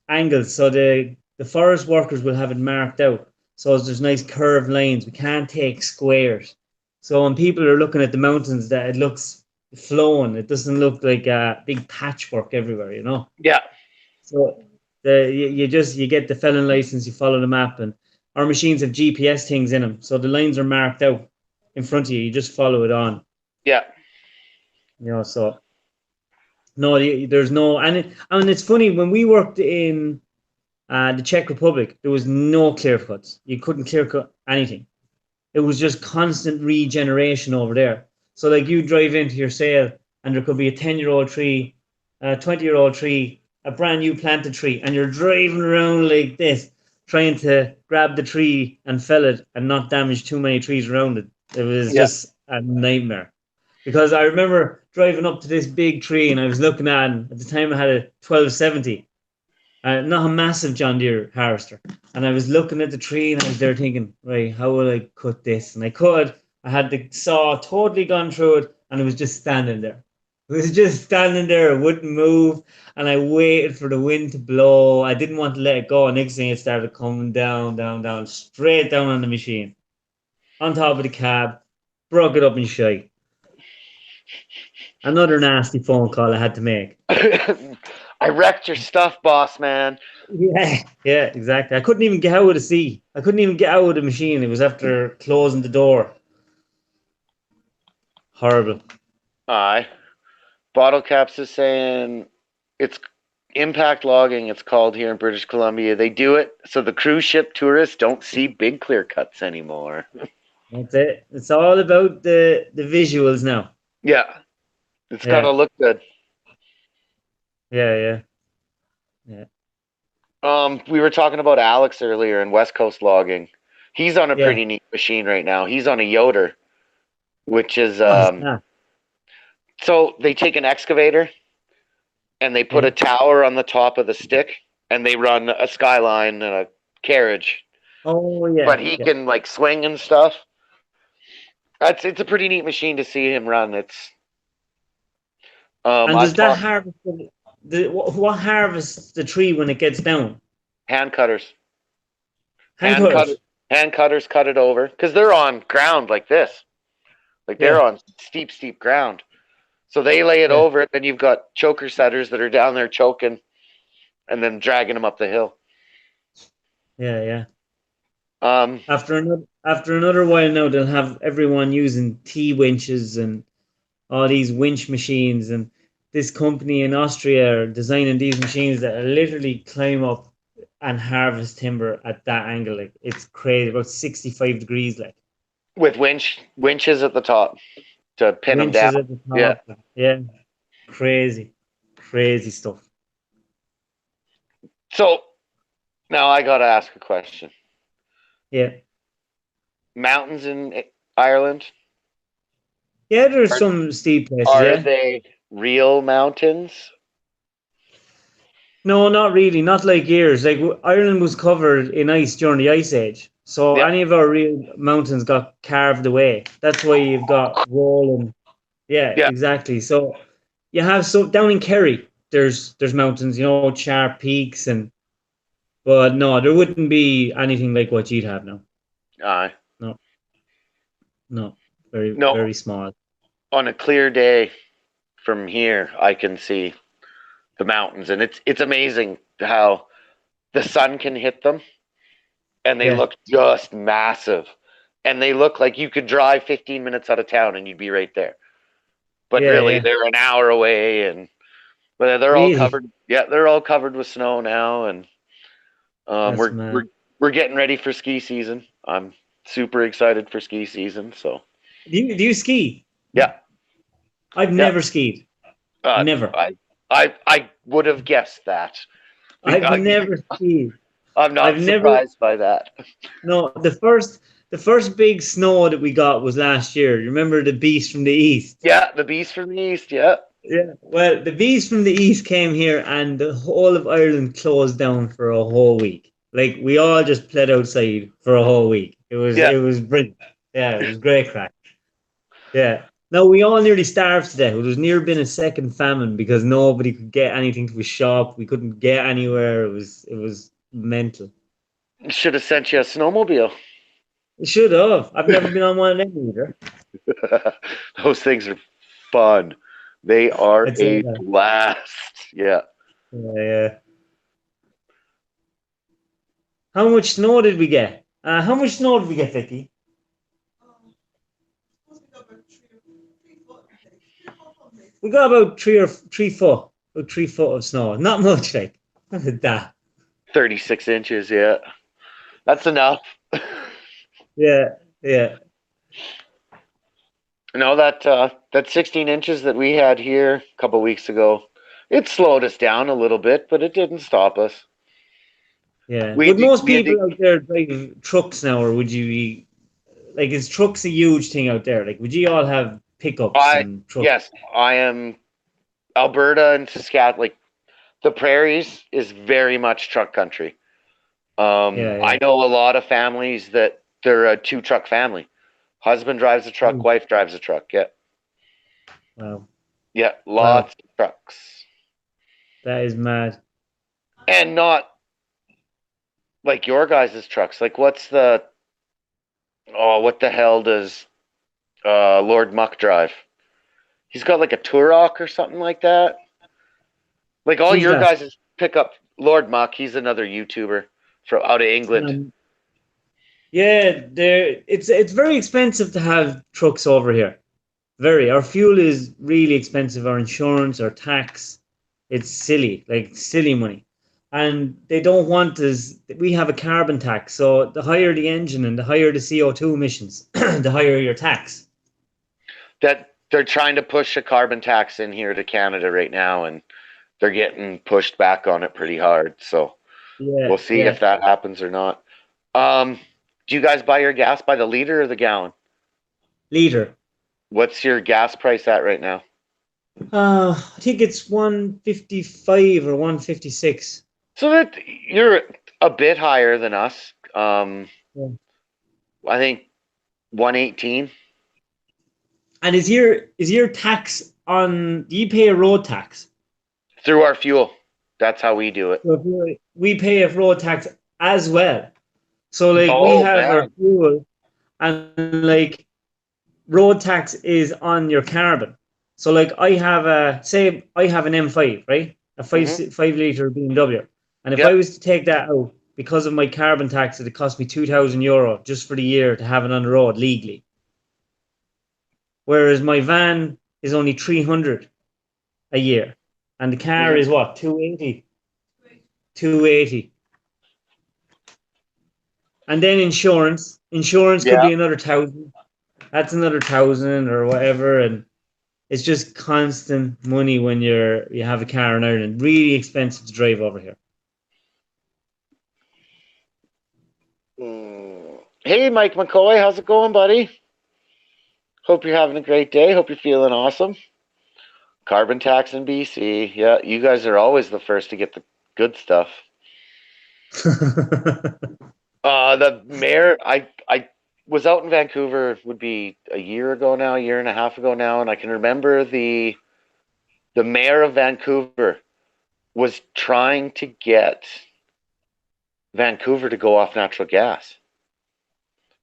angles. So the forest workers will have it marked out. So there's nice curved lines. We can't take squares. So when people are looking at the mountains, that it looks flowing. It doesn't look like a big patchwork everywhere, you know. Yeah, So you get the felon license, you follow the map, and our machines have GPS things in them, so the lines are marked out in front of you. You just follow it on, yeah. you know. So no, there's no, and it's funny when we worked in the Czech Republic, there was no clear cuts. You couldn't clear cut anything. It was just constant regeneration over there. So like you drive into your sale, and there could be a 10-year-old tree, a 20-year-old tree, a brand new planted tree, and you're driving around like this, trying to grab the tree and fell it and not damage too many trees around it. It was Yeah. just a nightmare. Because I remember driving up to this big tree, and I was looking at the time I had a 1270, not a massive John Deere harvester. And I was looking at the tree, and I was there thinking, right, how will I cut this? And I could. I had the saw totally gone through it, and it was just standing there. It was just standing there. It wouldn't move. And I waited for the wind to blow. I didn't want to let it go. Next thing it started coming down, down, down, straight down on the machine, on top of the cab, broke it up in shite. Another nasty phone call I had to make. I wrecked your stuff, boss man. Yeah, yeah, exactly. I couldn't even get out of the seat. I couldn't even get out of the machine. It was after closing the door. Horrible. Aye. Bottle Caps is saying it's impact logging, it's called here in British Columbia. They do it so the cruise ship tourists don't see big clear cuts anymore. That's it. It's all about the visuals now. Yeah, it's got to Yeah, look good. yeah, yeah, yeah, We were talking about Alex earlier in West Coast logging. He's on a yeah. pretty neat machine right now. He's on a Yoder, which is What's that? so they take an excavator and they put Yeah. a tower on the top of the stick and they run a skyline and a carriage, Oh, yeah, but he yeah. can like swing and stuff. It's a pretty neat machine to see him run. It's And I've does that talked harvest what harvests the tree when it gets down? hand cutters, Hand hand cut cutters. hand cutters cut it over because they're on ground like this. Like they're Yeah. on steep ground. So they lay it Yeah. over it. Then you've got choker setters that are down there choking and then dragging them up the hill. Yeah. Yeah. Um, After another while now, they'll have everyone using T winches and all these winch machines, and this company in Austria are designing these machines that literally climb up and harvest timber at that angle. Like it's crazy, about 65 degrees, like with winches at the top to pin them down. winches at the Yeah. top. Yeah, crazy, crazy stuff. So now I got to ask a question. Yeah, Mountains in Ireland, yeah. There's are, some steep places. are Yeah. they real mountains? No, not really. Not like years. Like Ireland was covered in ice during the Ice Age, so Yeah. any of our real mountains got carved away. That's why you've got rolling. Yeah, Yeah. exactly. So you have so down in Kerry, there's mountains, sharp peaks, but no, there wouldn't be anything like what you'd have now. Uh, No, no, very no, very small. on a clear day from here, I can see the mountains, and it's amazing how the sun can hit them, and they Yeah, look just massive, and they look like you could drive 15 minutes out of town and you'd be right there. But yeah, really, yeah. they're an hour away, and but they're all Really, covered. Yeah, they're all covered with snow now, and that's we're mad. we're getting ready for ski season. I'm super excited for ski season. So Do you ski? yeah, I've yeah. never skied. Uh, Never. I would have guessed that. I've I, never skied. I'm I've not never. surprised by that. No, the first big snow that we got was last year. You remember the beast from the east? Yeah, the beast from the east. Yeah, Yeah. Well, the beast from the east came here, and the whole of Ireland closed down for a whole week. Like we all just played outside for a whole week. It was yeah. it was brilliant. Yeah, it was great crack. Yeah. No, we all nearly starved to death. There's near been a second famine because nobody could get anything to a shop. We couldn't get anywhere. It was mental. Should have sent you a snowmobile. It should have. I've never been on one of them either. Those things are fun. They are I'd say a that. blast. Yeah. Yeah, yeah. How much snow did we get? How much snow did we get, Vicky? We got about 3 foot, about 3 foot of snow. Not much, like that. 36 inches. Yeah. That's enough. Yeah, yeah, No, that 16 inches that we had here a couple weeks ago, it slowed us down a little bit, but it didn't stop us. yeah. We had Would to, most we had to, people out there drive trucks now, or would you be like? Is trucks a huge thing out there? Like, would you all have pickups I and trucks? yes, I am Alberta and Saskatchewan. Like the prairies is very much truck country. Yeah, I yeah. know a lot of families that they're a two truck family. Husband drives a truck, Mm. wife drives a truck. Yeah, Wow, yeah, wow, lots of trucks, that is mad. and not like your guys' trucks. Like, what the hell does Lord Muck drive? He's got like a Turok or something like that. Like all Who's your that? guys' pick up Lord Muck. He's another YouTuber from out of England. Um, yeah, it's very expensive to have trucks over here. Very. Our fuel is really expensive. Our insurance, our tax, it's silly, like silly money. And they don't want us. We have a carbon tax, so the higher the engine and the higher the CO2 emissions, the higher your tax. That they're trying to push a carbon tax in here to Canada right now, and they're getting pushed back on it pretty hard. So Yeah, we'll see if yeah. that happens or not. Um, do you guys buy your gas by the liter or the gallon? Liter. What's your gas price at right now? I think it's 155 or 156. So that you're a bit higher than us. Yeah. I think 118 And is your tax on? Do you pay a road tax? through our fuel. That's how we do it. So we pay a road tax as well. So like we Oh have our man, fuel, and like road tax is on your carbon. So like I have an M5, right? A Hmm. 5 liter BMW. And if I Yep. was to take that out because of my carbon tax, it'd cost me €2,000 just for the year to have it on the road legally. Whereas my van is only 300 a year. And the car Hmm. is what? 280. 280. And then insurance. Insurance could Yeah. be another thousand. That's another thousand or whatever. And it's just constant money when you have a car in Ireland. Really expensive to drive over here. Hey, Mike McCoy, how's it going, buddy? Hope you're having a great day. Hope you're feeling awesome. Carbon tax in BC. Yeah, you guys are always the first to get the good stuff. The mayor, I was out in Vancouver, would be a year ago now, a year and a half ago now, and I can remember the mayor of Vancouver was trying to get Vancouver to go off natural gas.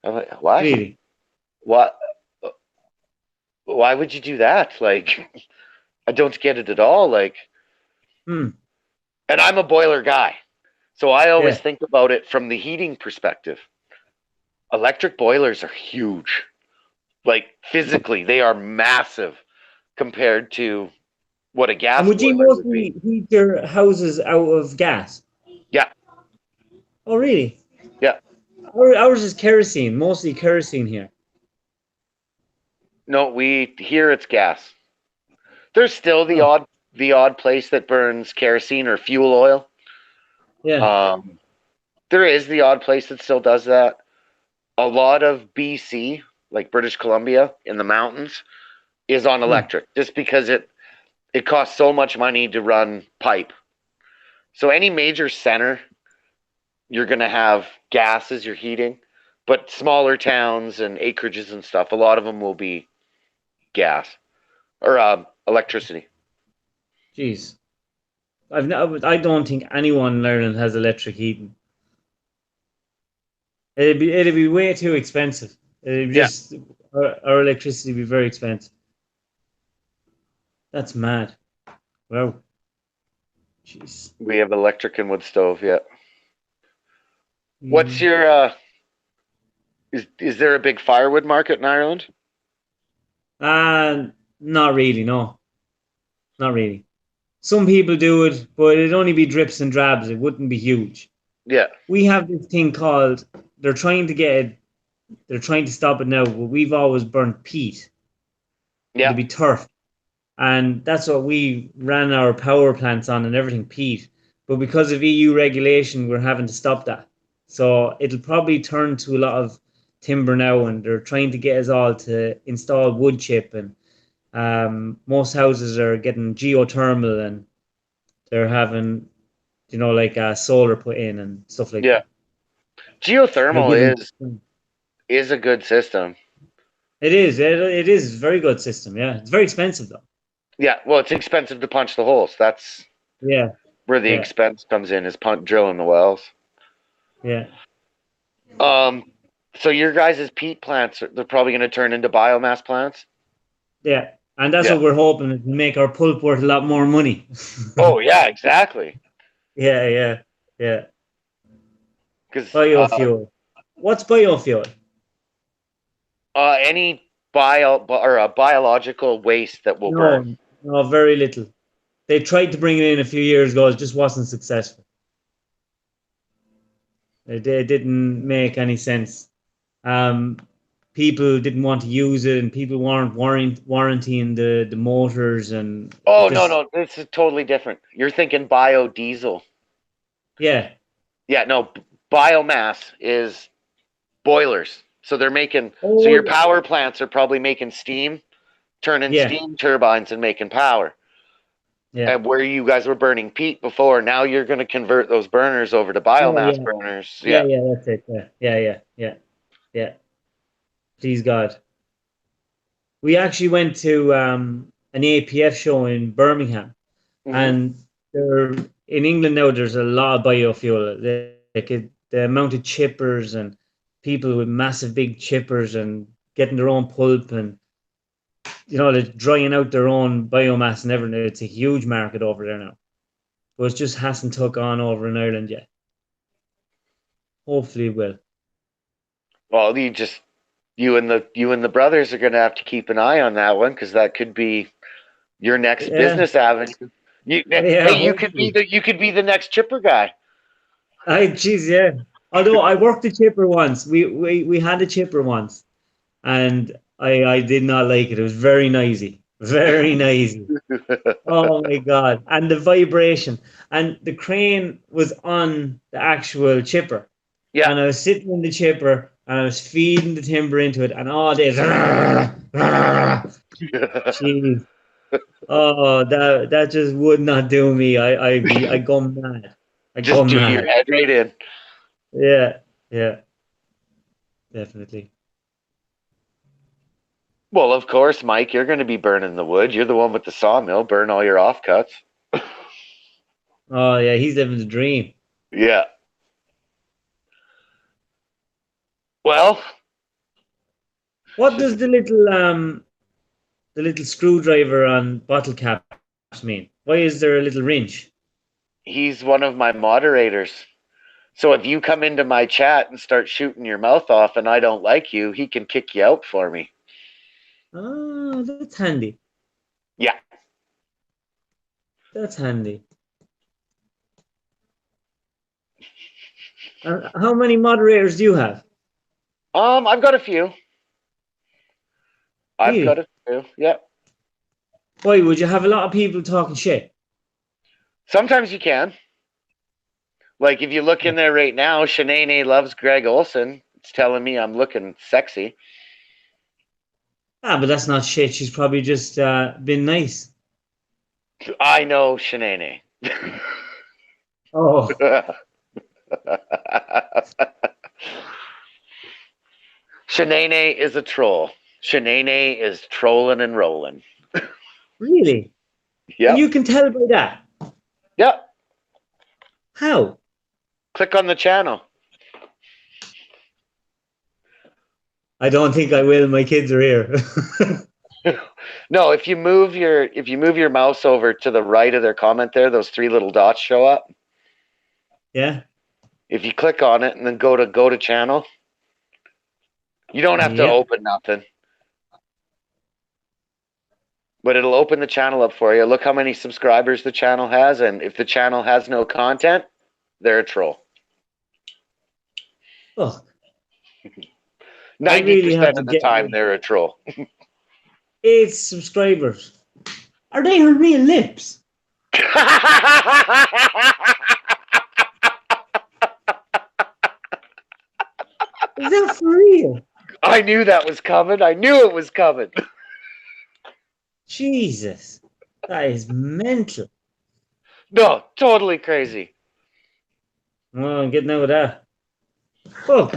I'm like, what? Really? What? Why would you do that? Like, I don't get it at all. Like, Hmm. and I'm a boiler guy, so I always Yeah. think about it from the heating perspective. Electric boilers are huge. Like, physically, they are massive compared to what a And gas would you boiler would be. mostly heat your houses out of gas? Yeah, Oh, really? yeah. Ours is kerosene, mostly kerosene here. No, we here it's gas. There's still Oh, the odd place that burns kerosene or fuel oil. yeah. Um, there is the odd place that still does that. A lot of BC, like British Columbia in the mountains, is on Hmm. electric just because it costs so much money to run pipe. So any major center, you're going to have gas as your heating, but smaller towns and acreages and stuff, a lot of them will be gas or electricity. Jeez. I don't think anyone in Ireland has electric heating. It'd be way too expensive. It'd be Yeah, just our electricity would be very expensive. That's mad. Wow. Jeez. we have electric and wood stove. Yeah. What's Mm. your is there a big firewood market in Ireland? Uh, Not really, no. Not really. Some people do it, but it'd only be drips and drabs. It wouldn't be huge. Yeah. We have this thing called, they're trying to get it, they're trying to stop it now, but we've always burnt peat. Yeah. It'd be turf. And that's what we ran our power plants on and everything, peat. But because of EU regulation, we're having to stop that. So it'll probably turn to a lot of timber now, and they're trying to get us all to install wood chip. And most houses are getting geothermal, and they're having, like solar put in and stuff like Yeah. that. They're Geothermal giving. is a good system. It is a very good system. Yeah, it's very expensive though. Yeah, well, it's expensive to punch the holes. That's Yeah, where the yeah, expense comes in is drilling the wells. yeah, Um, so your guys' peat plants, they're probably going to turn into biomass plants. yeah. And that's Yeah. what we're hoping to make our pulp worth a lot more money. Oh yeah, exactly. Yeah, yeah, yeah. Because Biofuel. What's biofuel? any biological waste that will burn. No, no, very little. They tried to bring it in a few years ago. It just wasn't successful. It didn't make any sense. Um, People didn't want to use it, and people weren't warranting the motors, and it Oh no, just no, this is totally different. You're thinking biodiesel. yeah. Yeah, no, biomass is boilers. So they're making. So Oh your power plants are probably making steam, turning yeah, steam turbines and making power. yeah. And where you guys were burning peat before, now you're going to convert those burners over to Oh biomass yeah, burners. yeah, Yeah. yeah. That's it. Yeah, yeah, yeah, yeah, yeah. Please God. We actually went to an APF show in Birmingham, Hmm. and there in England now there's a lot of biofuel. The amount of chippers and people with massive big chippers and getting their own pulp and, they're drying out their own biomass and everything. It's a huge market over there now. But it just hasn't took on over in Ireland yet. Hopefully it will. Well, you and the brothers are going to have to keep an eye on that one, because that could be your next Yeah. business avenue. Yeah, Hey, hopefully. you could be the next chipper guy. Geez, yeah. Although I worked a chipper once. We had a chipper once, and I did not like it. It was very noisy. Very noisy. Oh my God. And the vibration. And the crane was on the actual chipper. Yeah. And I was sitting in the chipper and I was feeding the timber into it, and all this. Jeez. Oh, that just would not do me. I go mad. I go Just do your mad. head right in. Yeah, yeah, definitely. Well, of course, Mike, you're going to be burning the wood. You're the one with the sawmill. Burn all your offcuts. Oh yeah, he's living the dream. Yeah. Well, What does the little screwdriver on bottle caps mean? Why is there a little wrench? he's one of my moderators. So if you come into my chat and start shooting your mouth off and I don't like you, he can kick you out for me. Oh, that's handy. Yeah. That's handy. How many moderators do you have? I've got a few. I've got Really? a few. Yeah. Why would you have a lot of people talking shit? Sometimes you can. Like if you look in there right now, Shanae loves Greg Olson. It's telling me I'm looking sexy. Ah, but that's not shit. She's probably just been nice. I know Shanae. Oh, Shanae is a troll. Shanae is trolling and rolling. really? And Yep. you can tell by that. Yep. How? Click on the channel. I don't think I will. My kids are here. No, if you move your mouse over to the right of their comment there, those three little dots show up. Yeah. If you click on it and then go to channel, you don't have to Yep. open nothing. But it'll open the channel up for you. Look how many subscribers the channel has, and if the channel has no content, they're a troll. Oh, I really have 90% to of the get time, they're a troll. 8 subscribers. Are they her real lips? Is that for real? I knew that was coming. I knew it was coming. Jesus, that is mental. No, totally crazy. Oh, I'm getting out of that. Oh,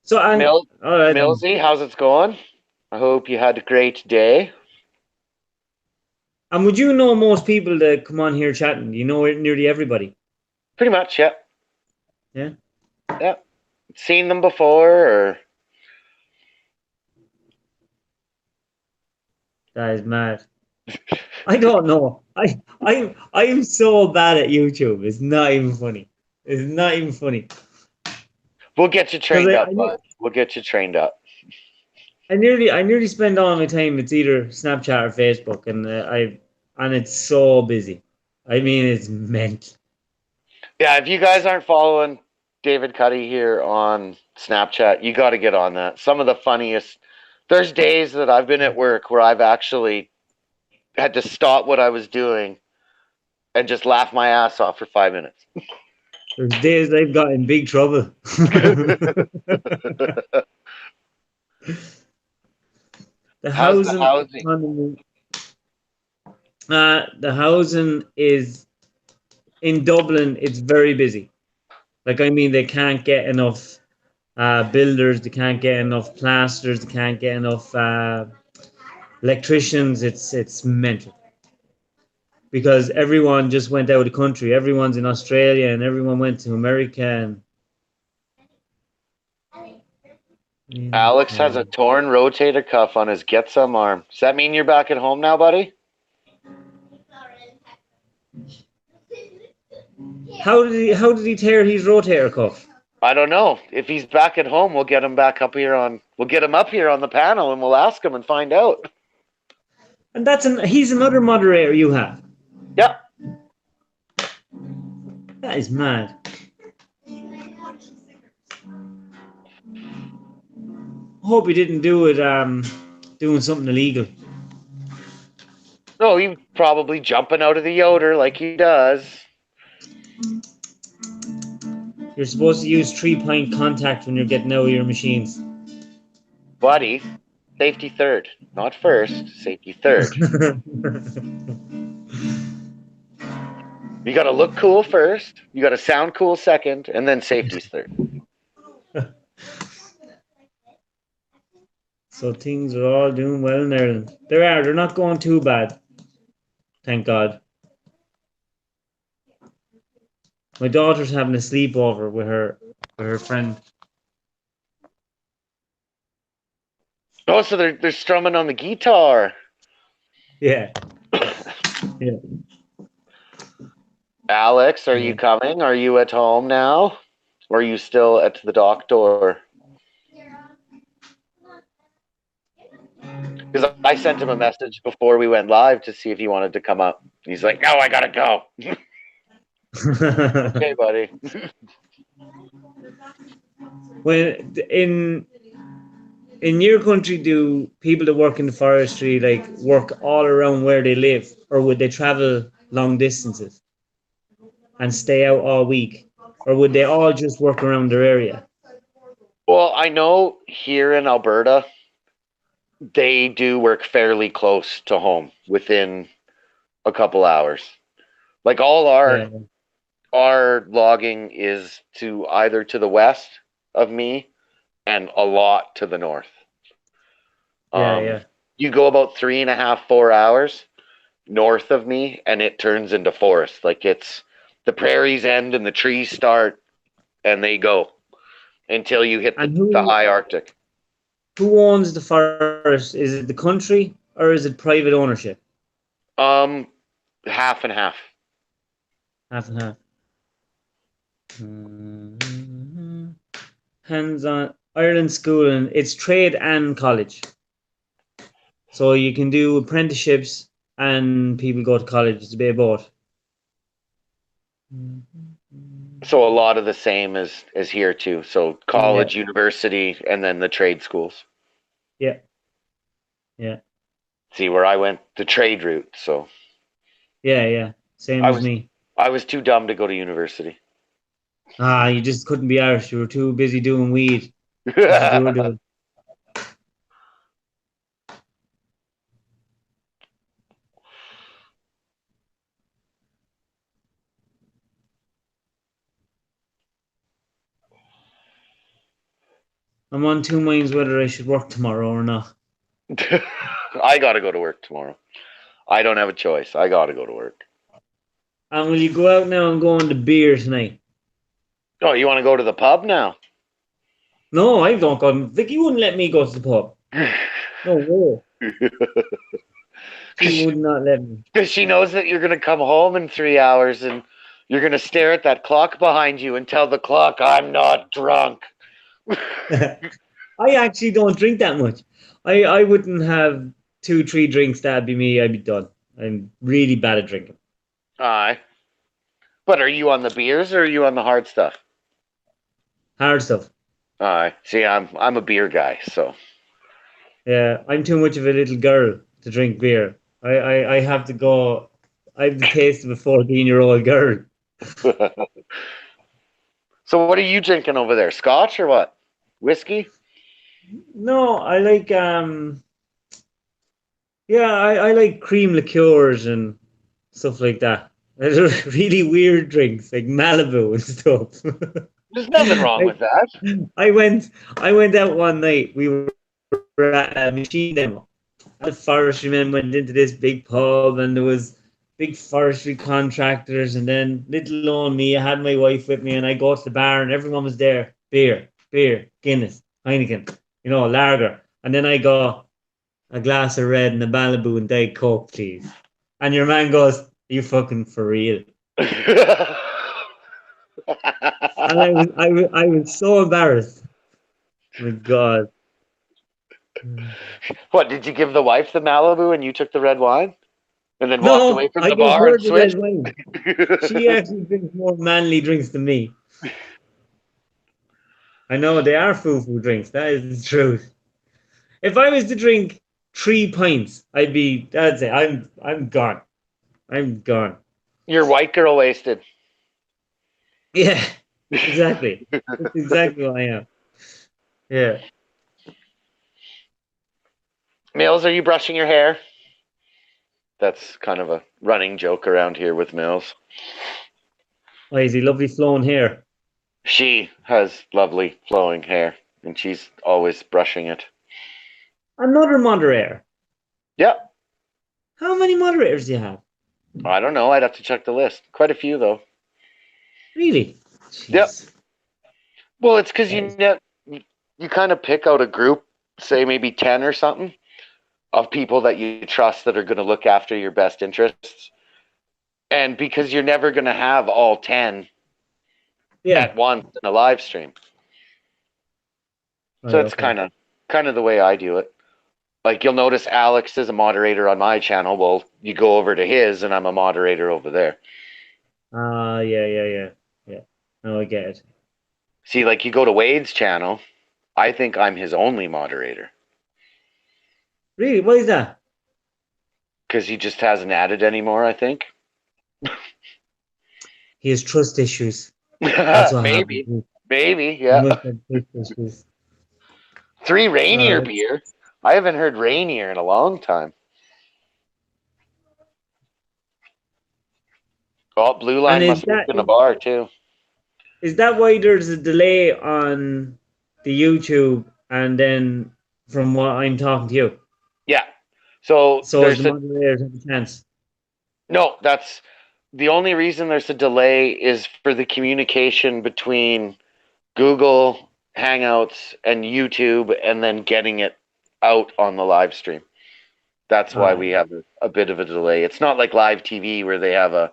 so I'm Mil- all right. Millsy, how's it going? I hope you had a great day. And would you know most people that come on here chatting? You know nearly everybody. Pretty much, yeah. Yeah. Yeah. Seen them before, or That is mad. I don't know. I am so bad at YouTube. It's not even funny. It's not even funny. we'll get you Because trained up, bud. We'll get you trained up. I nearly spend all my time. It's either Snapchat or Facebook, and it's so busy. I mean, it's meant. Yeah, if you guys aren't following David Cuddy here on Snapchat, you got to get on that. Some of the funniest. There's days that I've been at work where I've actually had to stop what I was doing and just laugh my ass off for 5 minutes. There's days I've got in big trouble. The How's the housing housing? economy. The housing is in Dublin. It's very busy. Like I mean, they can't get enough builders. They can't get enough plasters. They can't get enough electricians. It's mental because everyone just went out of the country. Everyone's in Australia and everyone went to America. And Alex has a torn rotator cuff on his get some arm. Does that mean you're back at home now, buddy? How did he tear his rotator cuff? I don't know. If he's back at home, we'll get him back up here on. We'll get him up here on the panel, and we'll ask him and find out. And he's another moderator you have. Yep. That is mad. Hope he didn't do it doing something illegal. No, he's probably jumping out of the Yoder like he does. You're supposed to use 3-point contact when you're getting out of your machines. Buddy, safety third. Not first, safety third. You got to look cool first, you got to sound cool second, and then safety's third. So things are all doing well in Ireland. They're not going too bad. Thank God. My daughter's having a sleepover with her friend. Oh, so they're strumming on the guitar. Yeah. Yeah. Alex, are you coming? Are you at home now? Or are you still at the doctor? Because I sent him a message before we went live to see if he wanted to come up. He's like, no, I gotta go. Okay, buddy. When in your country, do people that work in the forestry like work all around where they live, or would they travel long distances and stay out all week, or would they all just work around their area? Well, I know here in Alberta, they do work fairly close to home within a couple hours. Like all our logging is to either to the west of me and a lot to the north. You go about 3.5, 4 hours north of me and it turns into forest. Like it's the prairies end and the trees start and they go until you hit the high Arctic. Who owns the forest? Is it the country or is it private ownership? Half and half. Half and half. Hands-on Ireland schooling. It's trade and college. So you can do apprenticeships and people go to college. It's a bit of both. So a lot of the same as here too. So college, university, and then the trade schools. Yeah. Yeah. See where I went the trade route. So. Yeah. Same as me. I was too dumb to go to university. You just couldn't be Irish. You were too busy doing weed. That's what you were doing. I'm on two minds whether I should work tomorrow or not. I got to go to work tomorrow. I don't have a choice. I got to go to work. And will you go out now and go on the beer tonight? Oh, you want to go to the pub now? No, I don't go. Vicky wouldn't let me go to the pub. No way. She would not let me. Because she knows that you're going to come home in 3 hours and you're going to stare at that clock behind you and tell the clock, I'm not drunk. I actually don't drink that much. I wouldn't have 2-3 drinks. That'd be me. I'd be done. I'm really bad at drinking. Aye. But are you on the beers or are you on the hard stuff? Hard stuff. Aye. See, I'm a beer guy, so. Yeah, I'm too much of a little girl to drink beer. I have to go. I have the taste of a 14-year-old girl. So what are you drinking over there? Scotch or what? Whiskey? No, I like I like cream liqueurs and stuff like that. There's really weird drinks like Malibu and stuff. There's nothing wrong with that. I went out one night. We were at a machine demo. The forestry men went into this big pub and there was big forestry contractors, and then little old me, I had my wife with me, and I go to the bar and everyone was there. Beer, Guinness, Heineken. lager. And then I go, a glass of red and a Malibu and Diet Coke, please. And your man goes, "Are you fucking for real?" And I was so embarrassed. My God. What, did you give the wife the Malibu and you took the red wine? And then walked away No, from I the gave bar her and the red switched? wine. She actually drinks more manly drinks than me. I know they are foo-foo drinks. That is the truth. If I was to drink 3 pints, that's it. I'm gone. I'm gone. You're white girl wasted. Yeah, exactly. That's exactly what I am. Yeah. Mills, are you brushing your hair? That's kind of a running joke around here with Mills. Oh, is he lovely flowing hair? She has lovely flowing hair, and she's always brushing it. Another moderator. Yep. How many moderators do you have? I don't know. I'd have to check the list. Quite a few, though. Really? Yep. Jeez. Well, it's because That is- you kind of pick out a group, say maybe 10 or something, of people that you trust that are going to look after your best interests. And because you're never going to have all 10 Yeah. at once in a live stream. So Right, it's okay. kind of the way I do it. Like you'll notice Alex is a moderator on my channel. Well, you go over to his and I'm a moderator over there. Yeah. Yeah. No, I get it. See, like you go to Wade's channel, I think I'm his only moderator Really? Why is that? because he just hasn't added anymore, I think. He has trust issues. That's what happens. Maybe. Maybe, He yeah. must have trust issues. 3 Rainier Uh, beer. I haven't heard Rainier in a long time. Oh, Blue and Line is must be that in a bar too. is that why there's a delay on the YouTube and then from what I'm talking to you? Yeah. So So as the moderators have a chance. no, that's the only reason there's a delay is for the communication between Google Hangouts and YouTube and then getting it out on the live stream. That's why Ah, we have a bit of a delay. It's not like live TV where they have a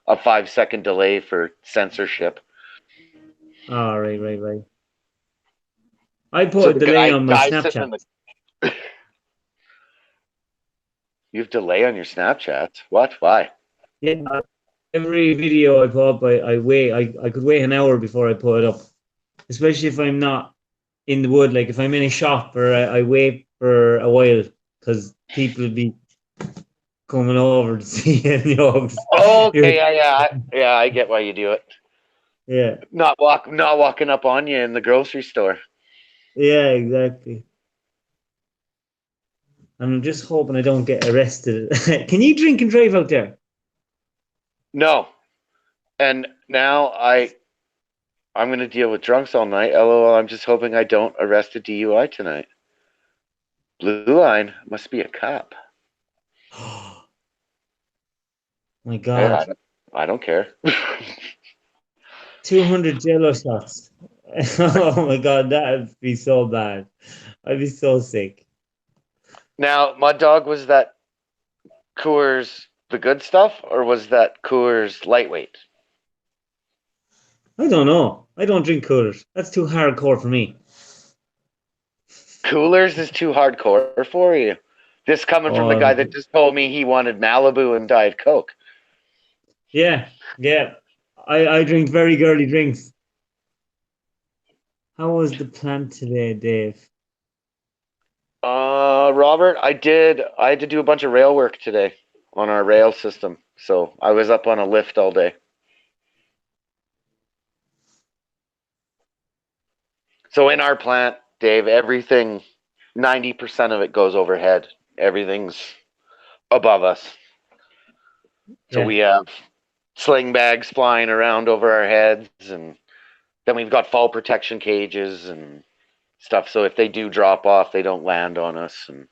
5-second delay for censorship. right. I So put a the delay on my guy sitting in Snapchat. the you have delay on your Snapchat. What? Why? Yeah, every video I put up, I wait. I could wait an hour before I put it up, especially if I'm not in the wood. Like if I'm in a shop or I wait for a while because people will be coming over to see it. Okay, yeah, I get why you do it. Yeah, Not walking up on you in the grocery store. yeah, exactly. I'm just hoping I don't get arrested. Can you drink and drive out there? No, and now I'm gonna deal with drunks all night. LOL. I'm just hoping I don't arrest a DUI tonight. Blue Line must be a cop. My Hey, God, I don't care. 200 Jello shots. Oh my God, that'd be so bad. I'd be so sick. Now, Mud Dog, was that Coors the good stuff, or was that Coors lightweight? I don't know. I don't drink coolers. That's too hardcore for me. Coolers is too hardcore for you. This coming from the Oh, guy that just told me he wanted Malibu and Diet Coke. yeah. I drink very girly drinks. How was the plant today, Dave? Robert, I had to do a bunch of rail work today on our rail system. So I was up on a lift all day. So in our plant, Dave, everything, 90% of it goes overhead. Everything's above us. So Yeah. we have sling bags flying around over our heads, and then we've got fall protection cages and stuff. So if they do drop off, they don't land on us. And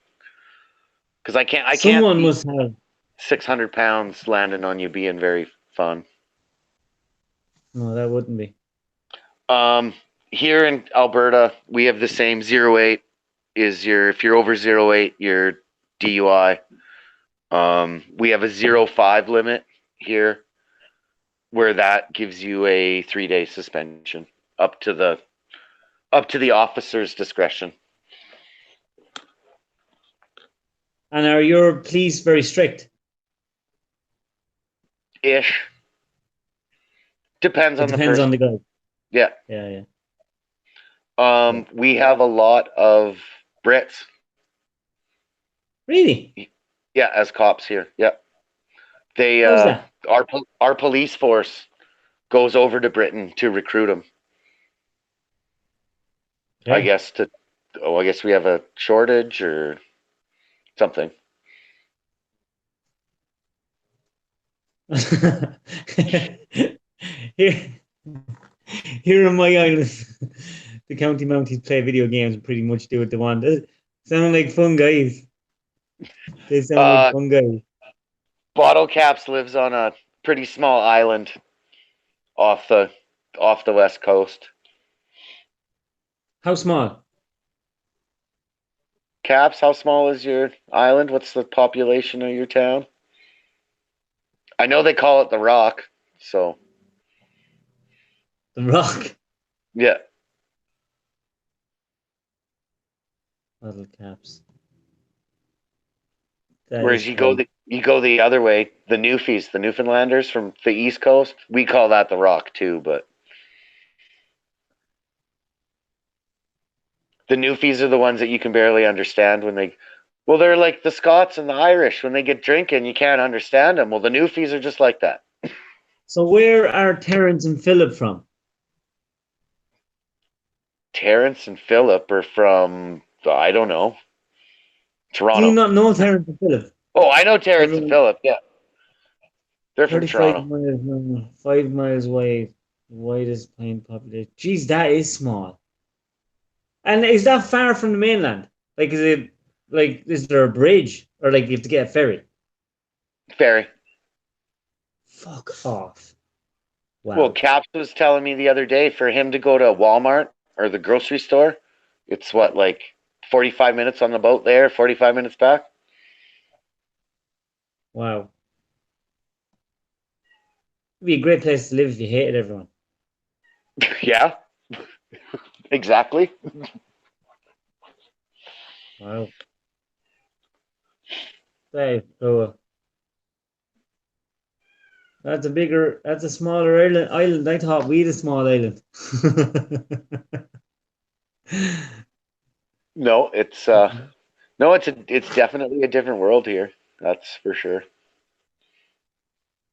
because I can't Someone see must have. 600 pounds landing on you being very fun. No, that wouldn't be. Um, Here in Alberta, we have the same 08. is if you're over 0.8, you're DUI. We have a 0.5 limit here, where that gives you a 3-day suspension, up to the officer's discretion. And are your police very strict? Ish. Depends It on the depends person. on the guy. Yeah. Yeah. We have a lot of Brits. Really? Yeah, as cops here. Yeah. They How's that? our police force goes over to Britain to recruit them. Okay. I guess we have a shortage or something. here, here in my island, the county mounties play video games and pretty much do what they want. They sound like fun guys. They sound like fun guys. Bottle Caps lives on a pretty small island off the west coast. How small? Caps, how small is your island? What's the population of your town? I know they call it the Rock, so. The Rock. Yeah. Bottle Caps. Whereas you go the other way, the Newfies, the Newfoundlanders from the East Coast, we call that the Rock too, but the Newfies are the ones that you can barely understand when they're like the Scots and the Irish. When they get drinking, you can't understand them. Well, the Newfies are just like that. So where are Terence and Philip from? Terence and Philip are from, I don't know, Toronto. Do you not know Terence and Philip? Oh, I know Terence and Philip, yeah. They're from 35 Toronto. miles, 5 miles wide, widest plane population. Jeez, that is small. And is that far from the mainland? Like, is there a bridge? Or like, you have to get a ferry? Ferry. Fuck off. Wow. Well, Caps was telling me the other day, for him to go to Walmart or the grocery store, it's what, like 45 minutes on the boat there, 45 minutes back? Wow. It'd be a great place to live if you hated everyone. Yeah. Exactly. Wow. That is cool. That's a smaller island. I thought we had a small island. No, it's definitely a different world here. That's for sure.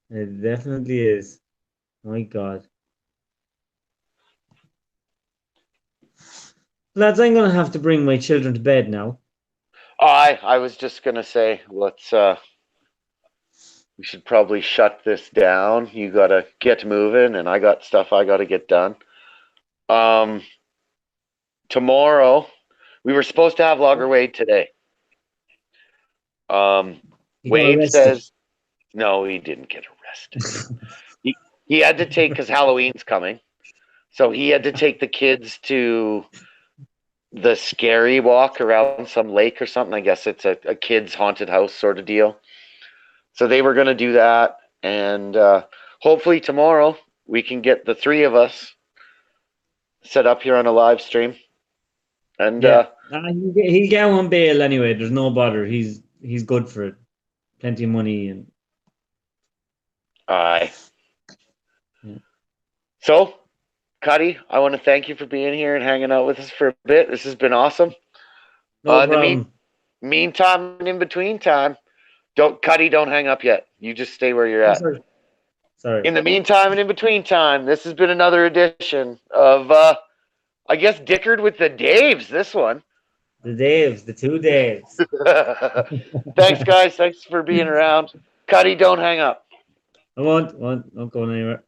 It definitely is. My God. Lads, I'm gonna have to bring my children to bed now. I was just gonna say, we should probably shut this down. You gotta get moving, and I got stuff I gotta get done. Tomorrow, we were supposed to have Logger Wade today. Wade says, no, he didn't get arrested. he had to take, because Halloween's coming, so he had to take the kids to the scary walk around some lake or something. I guess it's a kid's haunted house sort of deal. So they were going to do that, and hopefully tomorrow we can get the three of us set up here on a live stream. And he'll get on bail anyway. There's no bother. He's good for it. Plenty of money and. Aye. Yeah. So, Cuddy, I want to thank you for being here and hanging out with us for a bit. This has been awesome. No problem. Meantime and in between time, Cuddy, don't hang up yet. You just stay where you're at. Sorry. In the meantime and in between time, this has been another edition of, I guess, Dickered with the Daves, this one. The Daves, the two Daves. Thanks, guys. Thanks for being around. Cuddy, don't hang up. I won't go anywhere.